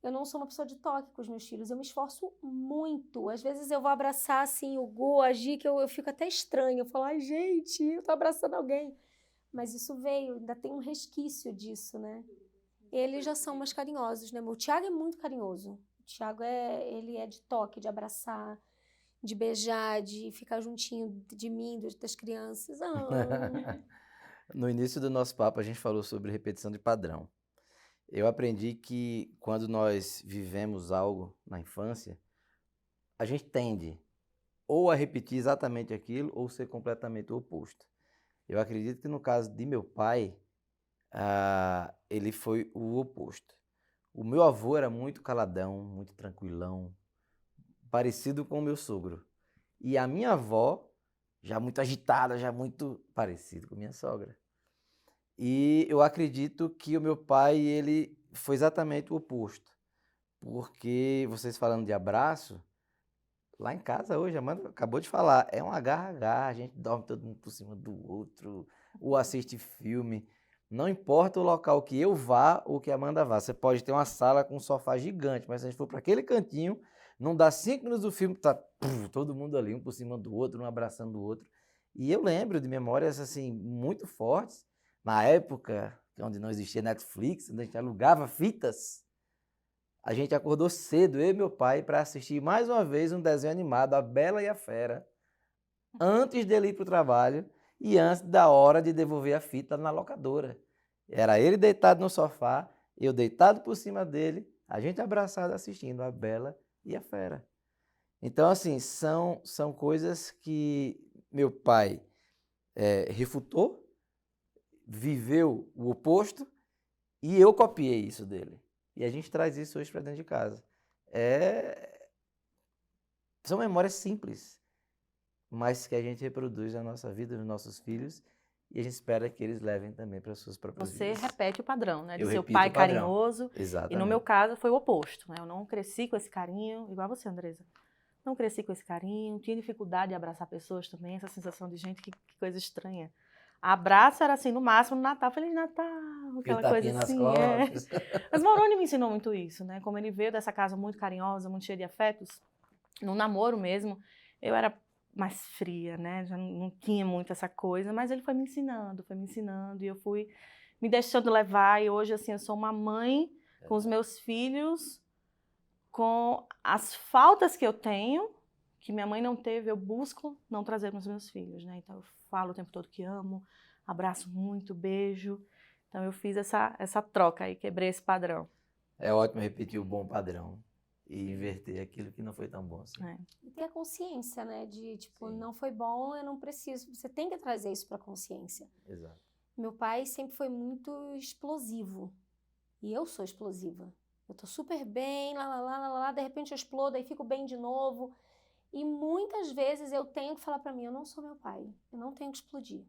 Eu não sou uma pessoa de toque com os meus filhos. Eu me esforço muito. Às vezes eu vou abraçar, assim, o Gu, a Gi, que eu fico até estranha. Eu falo, ai, gente, eu tô abraçando alguém. Mas isso veio, ainda tem um resquício disso, né? Eles já são mais carinhosos, né? O Thiago é muito carinhoso. O Thiago ele é de toque, de abraçar, de beijar, de ficar juntinho de mim, das crianças. Ah. No início do nosso papo, a gente falou sobre repetição de padrão. Eu aprendi que quando nós vivemos algo na infância, a gente tende ou a repetir exatamente aquilo ou ser completamente o oposto. Eu acredito que no caso de meu pai, ele foi o oposto. O meu avô era muito caladão, muito tranquilão, parecido com o meu sogro. E a minha avó, já muito agitada, já muito parecido com minha sogra. E eu acredito que o meu pai, ele foi exatamente o oposto. Porque vocês falando de abraço, lá em casa hoje, a Amanda acabou de falar, é um agarra-agarra, a gente dorme todo mundo por cima do outro, ou assiste filme. Não importa o local que eu vá ou que a Amanda vá. Você pode ter uma sala com um sofá gigante, mas se a gente for para aquele cantinho, não dá 5 minutos do filme, tá todo mundo ali, um por cima do outro, um abraçando o outro. E eu lembro de memórias assim muito fortes, na época onde não existia Netflix, onde a gente alugava fitas. A gente acordou cedo, eu e meu pai, para assistir mais uma vez um desenho animado, A Bela e a Fera, antes dele ir para o trabalho e antes da hora de devolver a fita na locadora. Era ele deitado no sofá, eu deitado por cima dele, a gente abraçado assistindo A Bela e a Fera. Então, assim, são coisas que meu pai refutou, viveu o oposto e eu copiei isso dele. E a gente traz isso hoje para dentro de casa. São memórias simples, mas que a gente reproduz na nossa vida, nos nossos filhos, e a gente espera que eles levem também para as suas próprias vidas. Você repete o padrão, né? De Eu seu repito pai o padrão. carinhoso. Exatamente. E no meu caso foi o oposto, né? Eu não cresci com esse carinho, igual você, Andresa. Não cresci com esse carinho, tinha dificuldade de abraçar pessoas também, essa sensação de gente, que coisa estranha. Abraço era assim, no máximo, no Natal, Feliz Natal, aquela coisa assim. Mas Moroni me ensinou muito isso, né? Como ele veio dessa casa muito carinhosa, muito cheia de afetos, no namoro mesmo, eu era mais fria, né? Já não tinha muito essa coisa, mas ele foi me ensinando, e eu fui me deixando levar, e hoje, assim, eu sou uma mãe com os meus filhos, com as faltas que eu tenho, que minha mãe não teve, eu busco não trazer para os meus filhos, né? Então, eu falo o tempo todo que amo, abraço muito, beijo. Então, eu fiz essa troca aí, quebrei esse padrão. É ótimo repetir o bom padrão e inverter aquilo que não foi tão bom assim. E ter a consciência, né? De, tipo, Sim. não foi bom, eu não preciso. Você tem que trazer isso para a consciência. Exato. Meu pai sempre foi muito explosivo. E eu sou explosiva. Eu tô super bem, lá, de repente eu explodo, aí fico bem de novo. E muitas vezes eu tenho que falar pra mim, eu não sou meu pai, eu não tenho que explodir.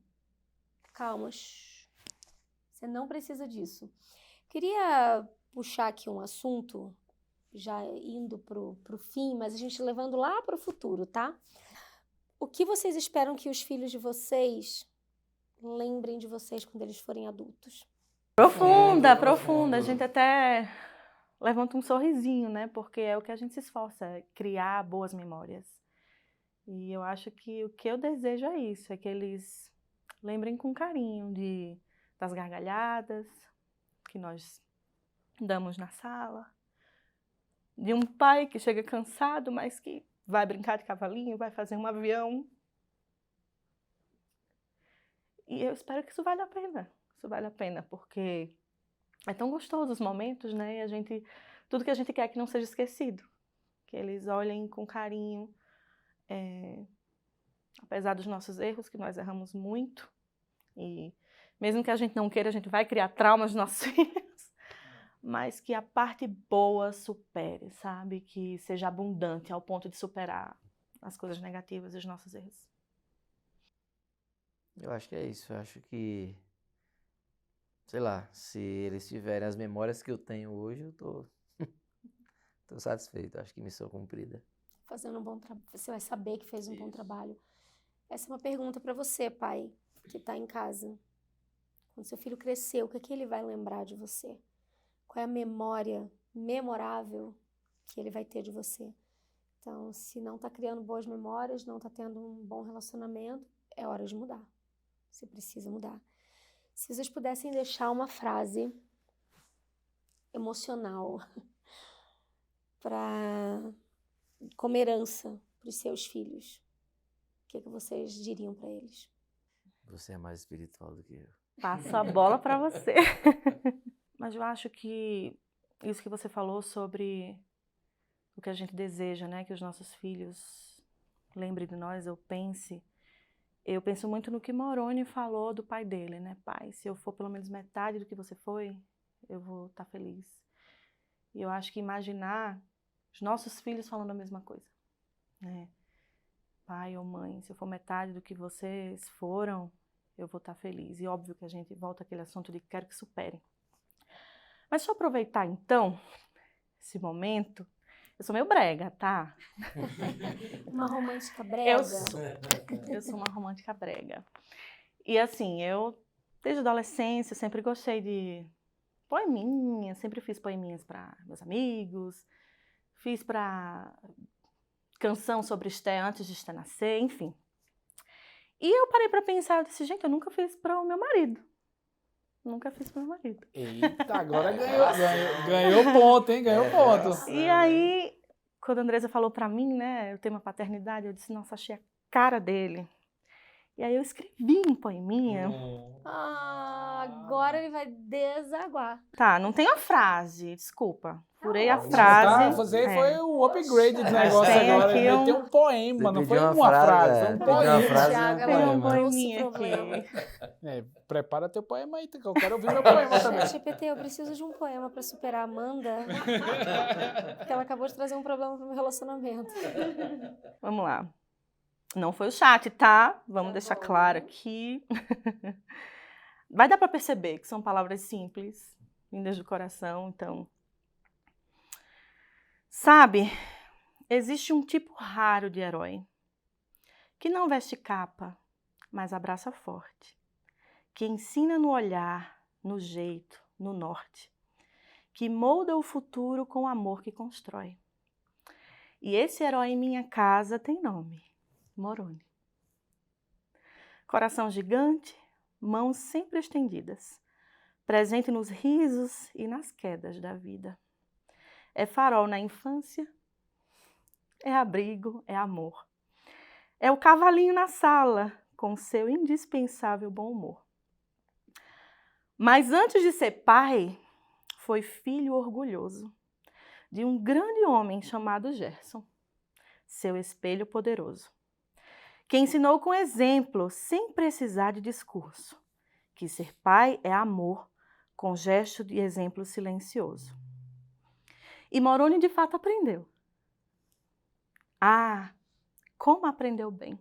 Calma. Você não precisa disso. Queria puxar aqui um assunto, já indo pro fim, mas a gente levando lá pro futuro, tá? O que vocês esperam que os filhos de vocês lembrem de vocês quando eles forem adultos? Profunda. A gente até levanta um sorrisinho, né? Porque é o que a gente se esforça, é criar boas memórias. E eu acho que o que eu desejo é isso, é que eles lembrem com carinho das gargalhadas que nós damos na sala, de um pai que chega cansado, mas que vai brincar de cavalinho, vai fazer um avião. E eu espero que isso valha a pena. Isso vale a pena, porque é tão gostoso os momentos, né? E tudo que a gente quer é que não seja esquecido. Que eles olhem com carinho, apesar dos nossos erros, que nós erramos muito. E mesmo que a gente não queira, a gente vai criar traumas nos nossos filhos. Mas que a parte boa supere, sabe? Que seja abundante ao ponto de superar as coisas negativas e os nossos erros. Eu acho que é isso. Eu acho que, sei lá, se eles tiverem as memórias que eu tenho hoje, eu tô satisfeito. Acho que missão cumprida. Fazendo um bom trabalho. Você vai saber que fez um bom trabalho. Essa é uma pergunta para você, pai, que está em casa. Quando seu filho crescer, o que é que ele vai lembrar de você? Qual é a memória memorável que ele vai ter de você? Então, se não está criando boas memórias, não está tendo um bom relacionamento, é hora de mudar. Você precisa mudar. Se vocês pudessem deixar uma frase emocional como herança para os seus filhos, o que vocês diriam para eles? Você é mais espiritual do que eu. Passo a bola para você. Mas eu acho que isso que você falou sobre o que a gente deseja, né? Que os nossos filhos lembrem de nós, eu penso muito no que Moroni falou do pai dele, né? Pai, se eu for pelo menos metade do que você foi, eu vou estar feliz. E eu acho que imaginar os nossos filhos falando a mesma coisa, né? Pai ou mãe, se eu for metade do que vocês foram, eu vou estar feliz. E óbvio que a gente volta àquele assunto de quero que superem. Mas deixa eu aproveitar então esse momento. Eu sou meio brega, tá? Uma romântica brega? Eu sou uma romântica brega. E assim, eu desde a adolescência sempre gostei de poeminhas, sempre fiz poeminhas para meus amigos, fiz para canção sobre Esté antes de Esté nascer, enfim. E eu parei para pensar, eu disse, gente, eu nunca fiz para o meu marido. Nunca fiz para o meu marido. Eita, agora ganhou ponto, hein? Ganhou ponto. E aí, quando a Andresa falou para mim, né, o tema paternidade, eu disse, nossa, achei a cara dele. E aí eu escrevi um poeminha. Agora ele vai desaguar. Tá, não tem a frase, desculpa. Furei a Tá, frase. você foi o upgrade do negócio tem agora. aqui Ele tem um poema, Você não foi pediu uma frase. Foi um pediu uma poema. frase, Thiago, Tem um nosso poeminha problema. aqui. Prepara teu poema aí, que eu quero ouvir meu poema também. GPT, eu preciso de um poema para superar a Amanda, porque ela acabou de trazer um problema pro meu relacionamento. Vamos lá. Não foi o chat, tá? Vamos deixar claro aqui. Vai dar para perceber que são palavras simples, vindas do coração, então. Sabe, existe um tipo raro de herói que não veste capa, mas abraça forte, que ensina no olhar, no jeito, no norte, que molda o futuro com o amor que constrói. E esse herói em minha casa tem nome. Moroni. Coração gigante, mãos sempre estendidas, presente nos risos e nas quedas da vida. É farol na infância, é abrigo, é amor. É o cavalinho na sala, com seu indispensável bom humor. Mas antes de ser pai, foi filho orgulhoso de um grande homem chamado Gerson, seu espelho poderoso, que ensinou com exemplo, sem precisar de discurso, que ser pai é amor, com gesto de exemplo silencioso. E Moroni de fato aprendeu. Ah, como aprendeu bem!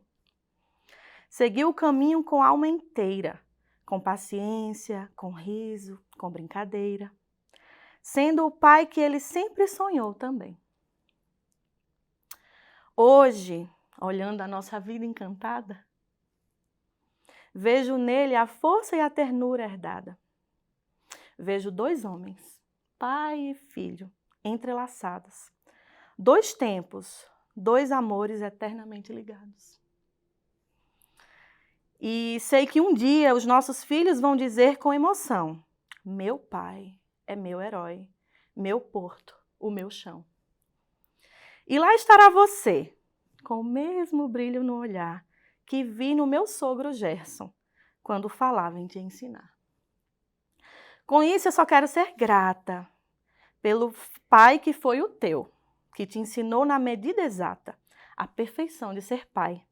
Seguiu o caminho com a alma inteira, com paciência, com riso, com brincadeira, sendo o pai que ele sempre sonhou também. Hoje, olhando a nossa vida encantada, vejo nele a força e a ternura herdada. Vejo 2 homens, pai e filho, entrelaçados. 2 tempos, 2 amores eternamente ligados. E sei que um dia os nossos filhos vão dizer com emoção: meu pai é meu herói, meu porto, o meu chão. E lá estará você, com o mesmo brilho no olhar que vi no meu sogro Gerson, quando falava em te ensinar. Com isso, eu só quero ser grata pelo pai que foi o teu, que te ensinou na medida exata a perfeição de ser pai,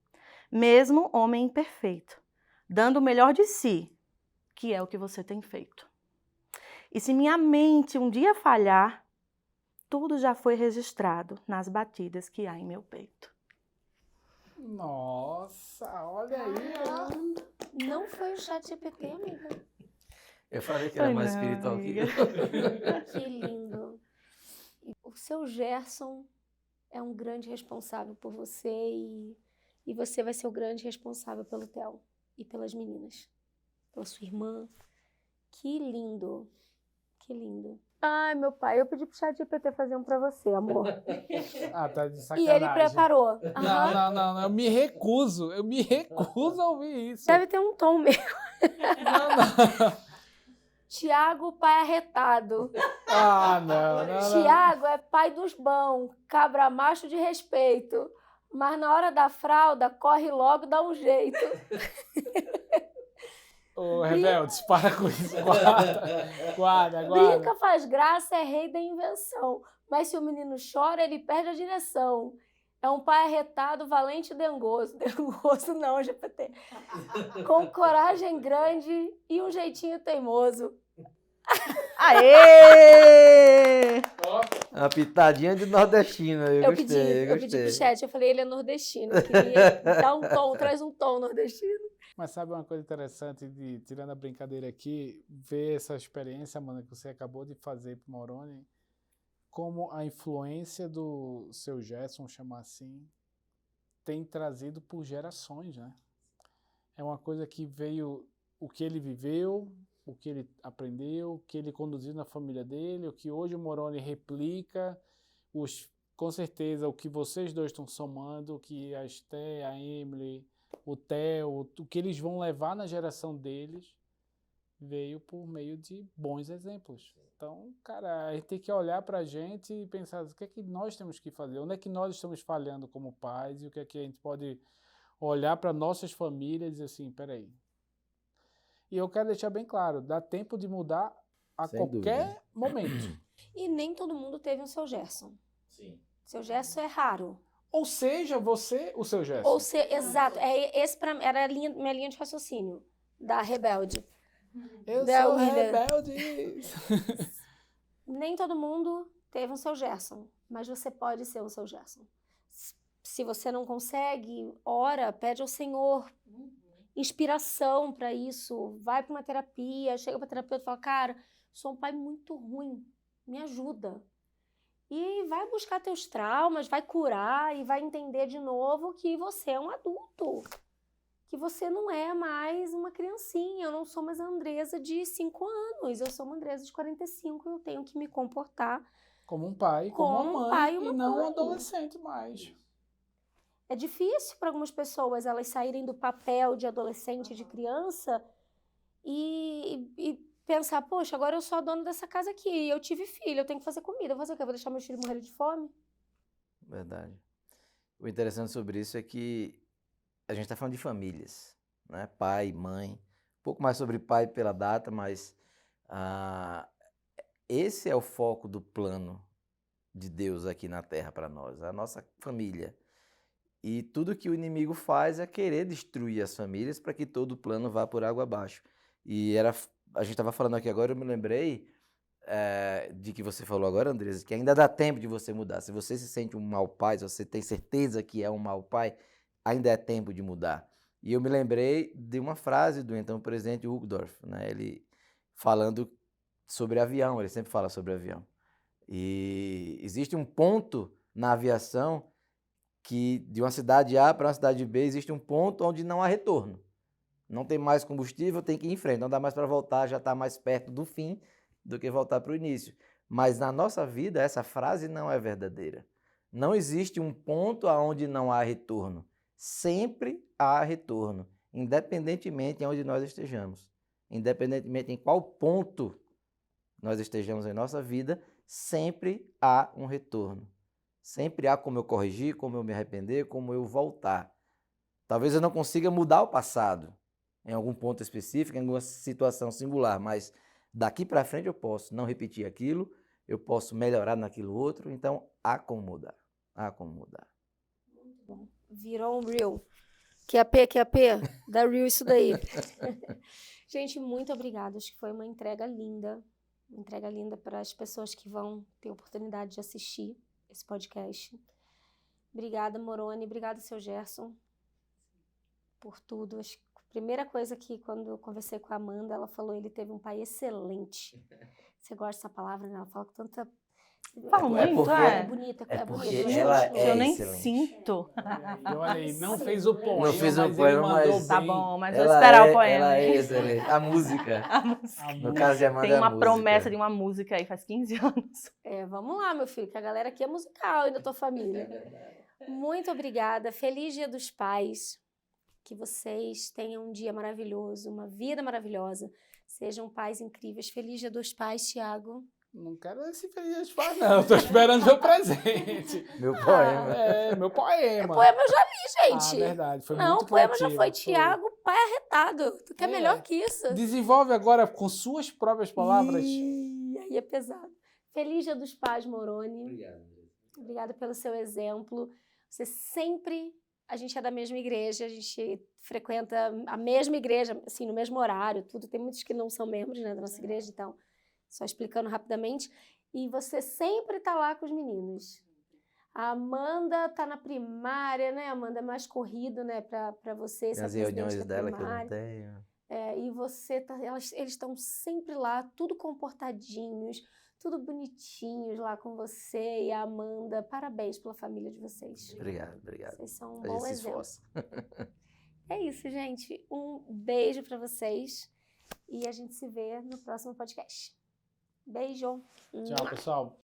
mesmo homem imperfeito, dando o melhor de si, que é o que você tem feito. E se minha mente um dia falhar, tudo já foi registrado nas batidas que há em meu peito. Nossa, olha aí. ó. Não foi o ChatGPT, amiga. Eu falei que era mais espiritual que eu. Que lindo. O seu Gerson é um grande responsável por você e você vai ser o grande responsável pelo Theo e pelas meninas, pela sua irmã. Que lindo. Que lindo. Ai, meu pai, eu pedi pro ChatGPT fazer um pra você, amor. Ah, tá de E sacanagem. ele preparou. Aham. Não, eu me recuso a ouvir isso. Deve ter um tom mesmo. Não. Tiago, pai arretado. Não. Tiago é pai dos bons, cabra macho de respeito. Mas na hora da fralda, corre logo, dá um jeito. Ô, rebeldes, para com isso. Guarda. Brinca, faz graça, é rei da invenção. Mas se o menino chora, ele perde a direção. É um pai arretado, valente e dengoso. Dengoso não, GPT. Com coragem grande e um jeitinho teimoso. Aê! Uma pitadinha de nordestino. Eu pedi gostei. pro chat, eu falei, ele é nordestino. Eu queria dar um tom, traz um tom nordestino. Mas sabe uma coisa interessante, tirando a brincadeira aqui, ver essa experiência, Amanda, que você acabou de fazer pro Moroni, como a influência do seu Gerson, chamar assim, tem trazido por gerações, né? É uma coisa que veio, o que ele viveu, o que ele aprendeu, o que ele conduziu na família dele, o que hoje o Moroni replica, com certeza o que vocês dois estão somando, o que a Esté, a Emily, o Theo, o que eles vão levar na geração deles, veio por meio de bons exemplos. Então, cara, a gente tem que olhar pra gente e pensar o que é que nós temos que fazer, onde é que nós estamos falhando como pais e o que é que a gente pode olhar para nossas famílias e dizer assim, peraí. E eu quero deixar bem claro, dá tempo de mudar a Sem qualquer dúvida. momento. E nem todo mundo teve um seu Gerson. Sim. Seu Gerson é raro. Ou seja, você, o seu Gerson. Ou ser, exato. Esse era minha linha de raciocínio da Rebelde. Eu da sou William. rebelde. Nem todo mundo teve um seu Gerson, mas você pode ser um seu Gerson. Se você não consegue, ora, pede ao Senhor inspiração para isso. Vai para uma terapia, chega para terapeuta e fala, cara, sou um pai muito ruim, me ajuda. E vai buscar teus traumas, vai curar e vai entender de novo que você é um adulto. Que você não é mais uma criancinha. Eu não sou mais a Andresa de 5 anos. Eu sou uma Andresa de 45 e eu tenho que me comportar Como um pai, como uma mãe, pai e e uma não um mãe. adolescente mais. É difícil para algumas pessoas elas saírem do papel de adolescente, de criança e pensar, poxa, agora eu sou a dona dessa casa aqui, eu tive filho, eu tenho que fazer comida, eu vou fazer o quê? Eu vou deixar meus filhos morrerem de fome? Verdade. O interessante sobre isso é que a gente está falando de famílias, né? Pai, mãe. Um pouco mais sobre pai pela data, mas esse é o foco do plano de Deus aqui na Terra para nós, a nossa família. E tudo que o inimigo faz é querer destruir as famílias para que todo o plano vá por água abaixo. E a gente estava falando aqui agora, eu me lembrei de que você falou agora, Andresa, que ainda dá tempo de você mudar. Se você se sente um mau pai, se você tem certeza que é um mau pai, ainda é tempo de mudar. E eu me lembrei de uma frase do então presidente Uchtdorf, né? Ele falando sobre avião, ele sempre fala sobre avião. E existe um ponto na aviação que de uma cidade A para uma cidade B existe um ponto onde não há retorno. Não tem mais combustível, tem que ir em frente, não dá mais para voltar, já está mais perto do fim do que voltar para o início. Mas na nossa vida essa frase não é verdadeira. Não existe um ponto aonde não há retorno. Sempre há retorno, independentemente de onde nós estejamos. Independentemente em qual ponto nós estejamos em nossa vida, sempre há um retorno. Sempre há como eu corrigir, como eu me arrepender, como eu voltar. Talvez eu não consiga mudar o passado, em algum ponto específico, em alguma situação singular, mas daqui para frente eu posso não repetir aquilo, eu posso melhorar naquilo outro, então há como mudar. Há como mudar. Muito bom. Virou um Reel. QAP, dá Reel isso daí. Gente, muito obrigada. Acho que foi uma entrega linda para as pessoas que vão ter oportunidade de assistir esse podcast. Obrigada, Moroni. Obrigada, seu Gerson, por tudo. Acho que a primeira coisa que, quando eu conversei com a Amanda, ela falou: ele teve um pai excelente. Você gosta dessa palavra, né? Ela fala com tanta... Fala muito, É bonita, é porque bonita. ela é eu nem excelente. sinto. Eu olha aí, não fez o poema, Não fez o mas ele poema, mandou mas- Tá bem. bom, mas vou esperar o poema. Ela é hein? excelente. A música. A música. No caso de Amanda, Tem é a uma música. promessa de uma música aí faz 15 anos. Vamos lá, meu filho, que a galera aqui é musical e da tua família. Muito obrigada. Feliz Dia dos Pais. Que vocês tenham um dia maravilhoso, uma vida maravilhosa. Sejam pais incríveis. Feliz Dia dos Pais, Thiago. Não quero esse feliz de paz, não. Tô esperando meu presente. Meu poema. É, meu poema. Poema eu já li, gente. Ah, verdade. Foi Não, muito o poema já criativo, foi Thiago, pai arretado. Tu quer É. melhor que isso? Desenvolve agora com suas próprias palavras. Ih, aí é pesado. Feliz Dia dos Pais, Moroni. Obrigada pelo seu exemplo. Você sempre... A gente é da mesma igreja, a gente frequenta a mesma igreja, assim, no mesmo horário, tudo. Tem muitos que não são membros, né, da nossa igreja, então, só explicando rapidamente. E você sempre tá lá com os meninos. A Amanda tá na primária, né, Amanda? É mais corrido, né, pra você. Tem as ser presidente reuniões da dela que eu não primária. tenho. E você tá, eles estão sempre lá, tudo comportadinhos, tudo bonitinhos lá com você e a Amanda. Parabéns pela família de vocês. Obrigado, obrigado. Vocês são um A bom gente se exemplo. esforça. É isso, gente. Um beijo pra vocês e a gente se vê no próximo podcast. Beijo. Tchau, pessoal.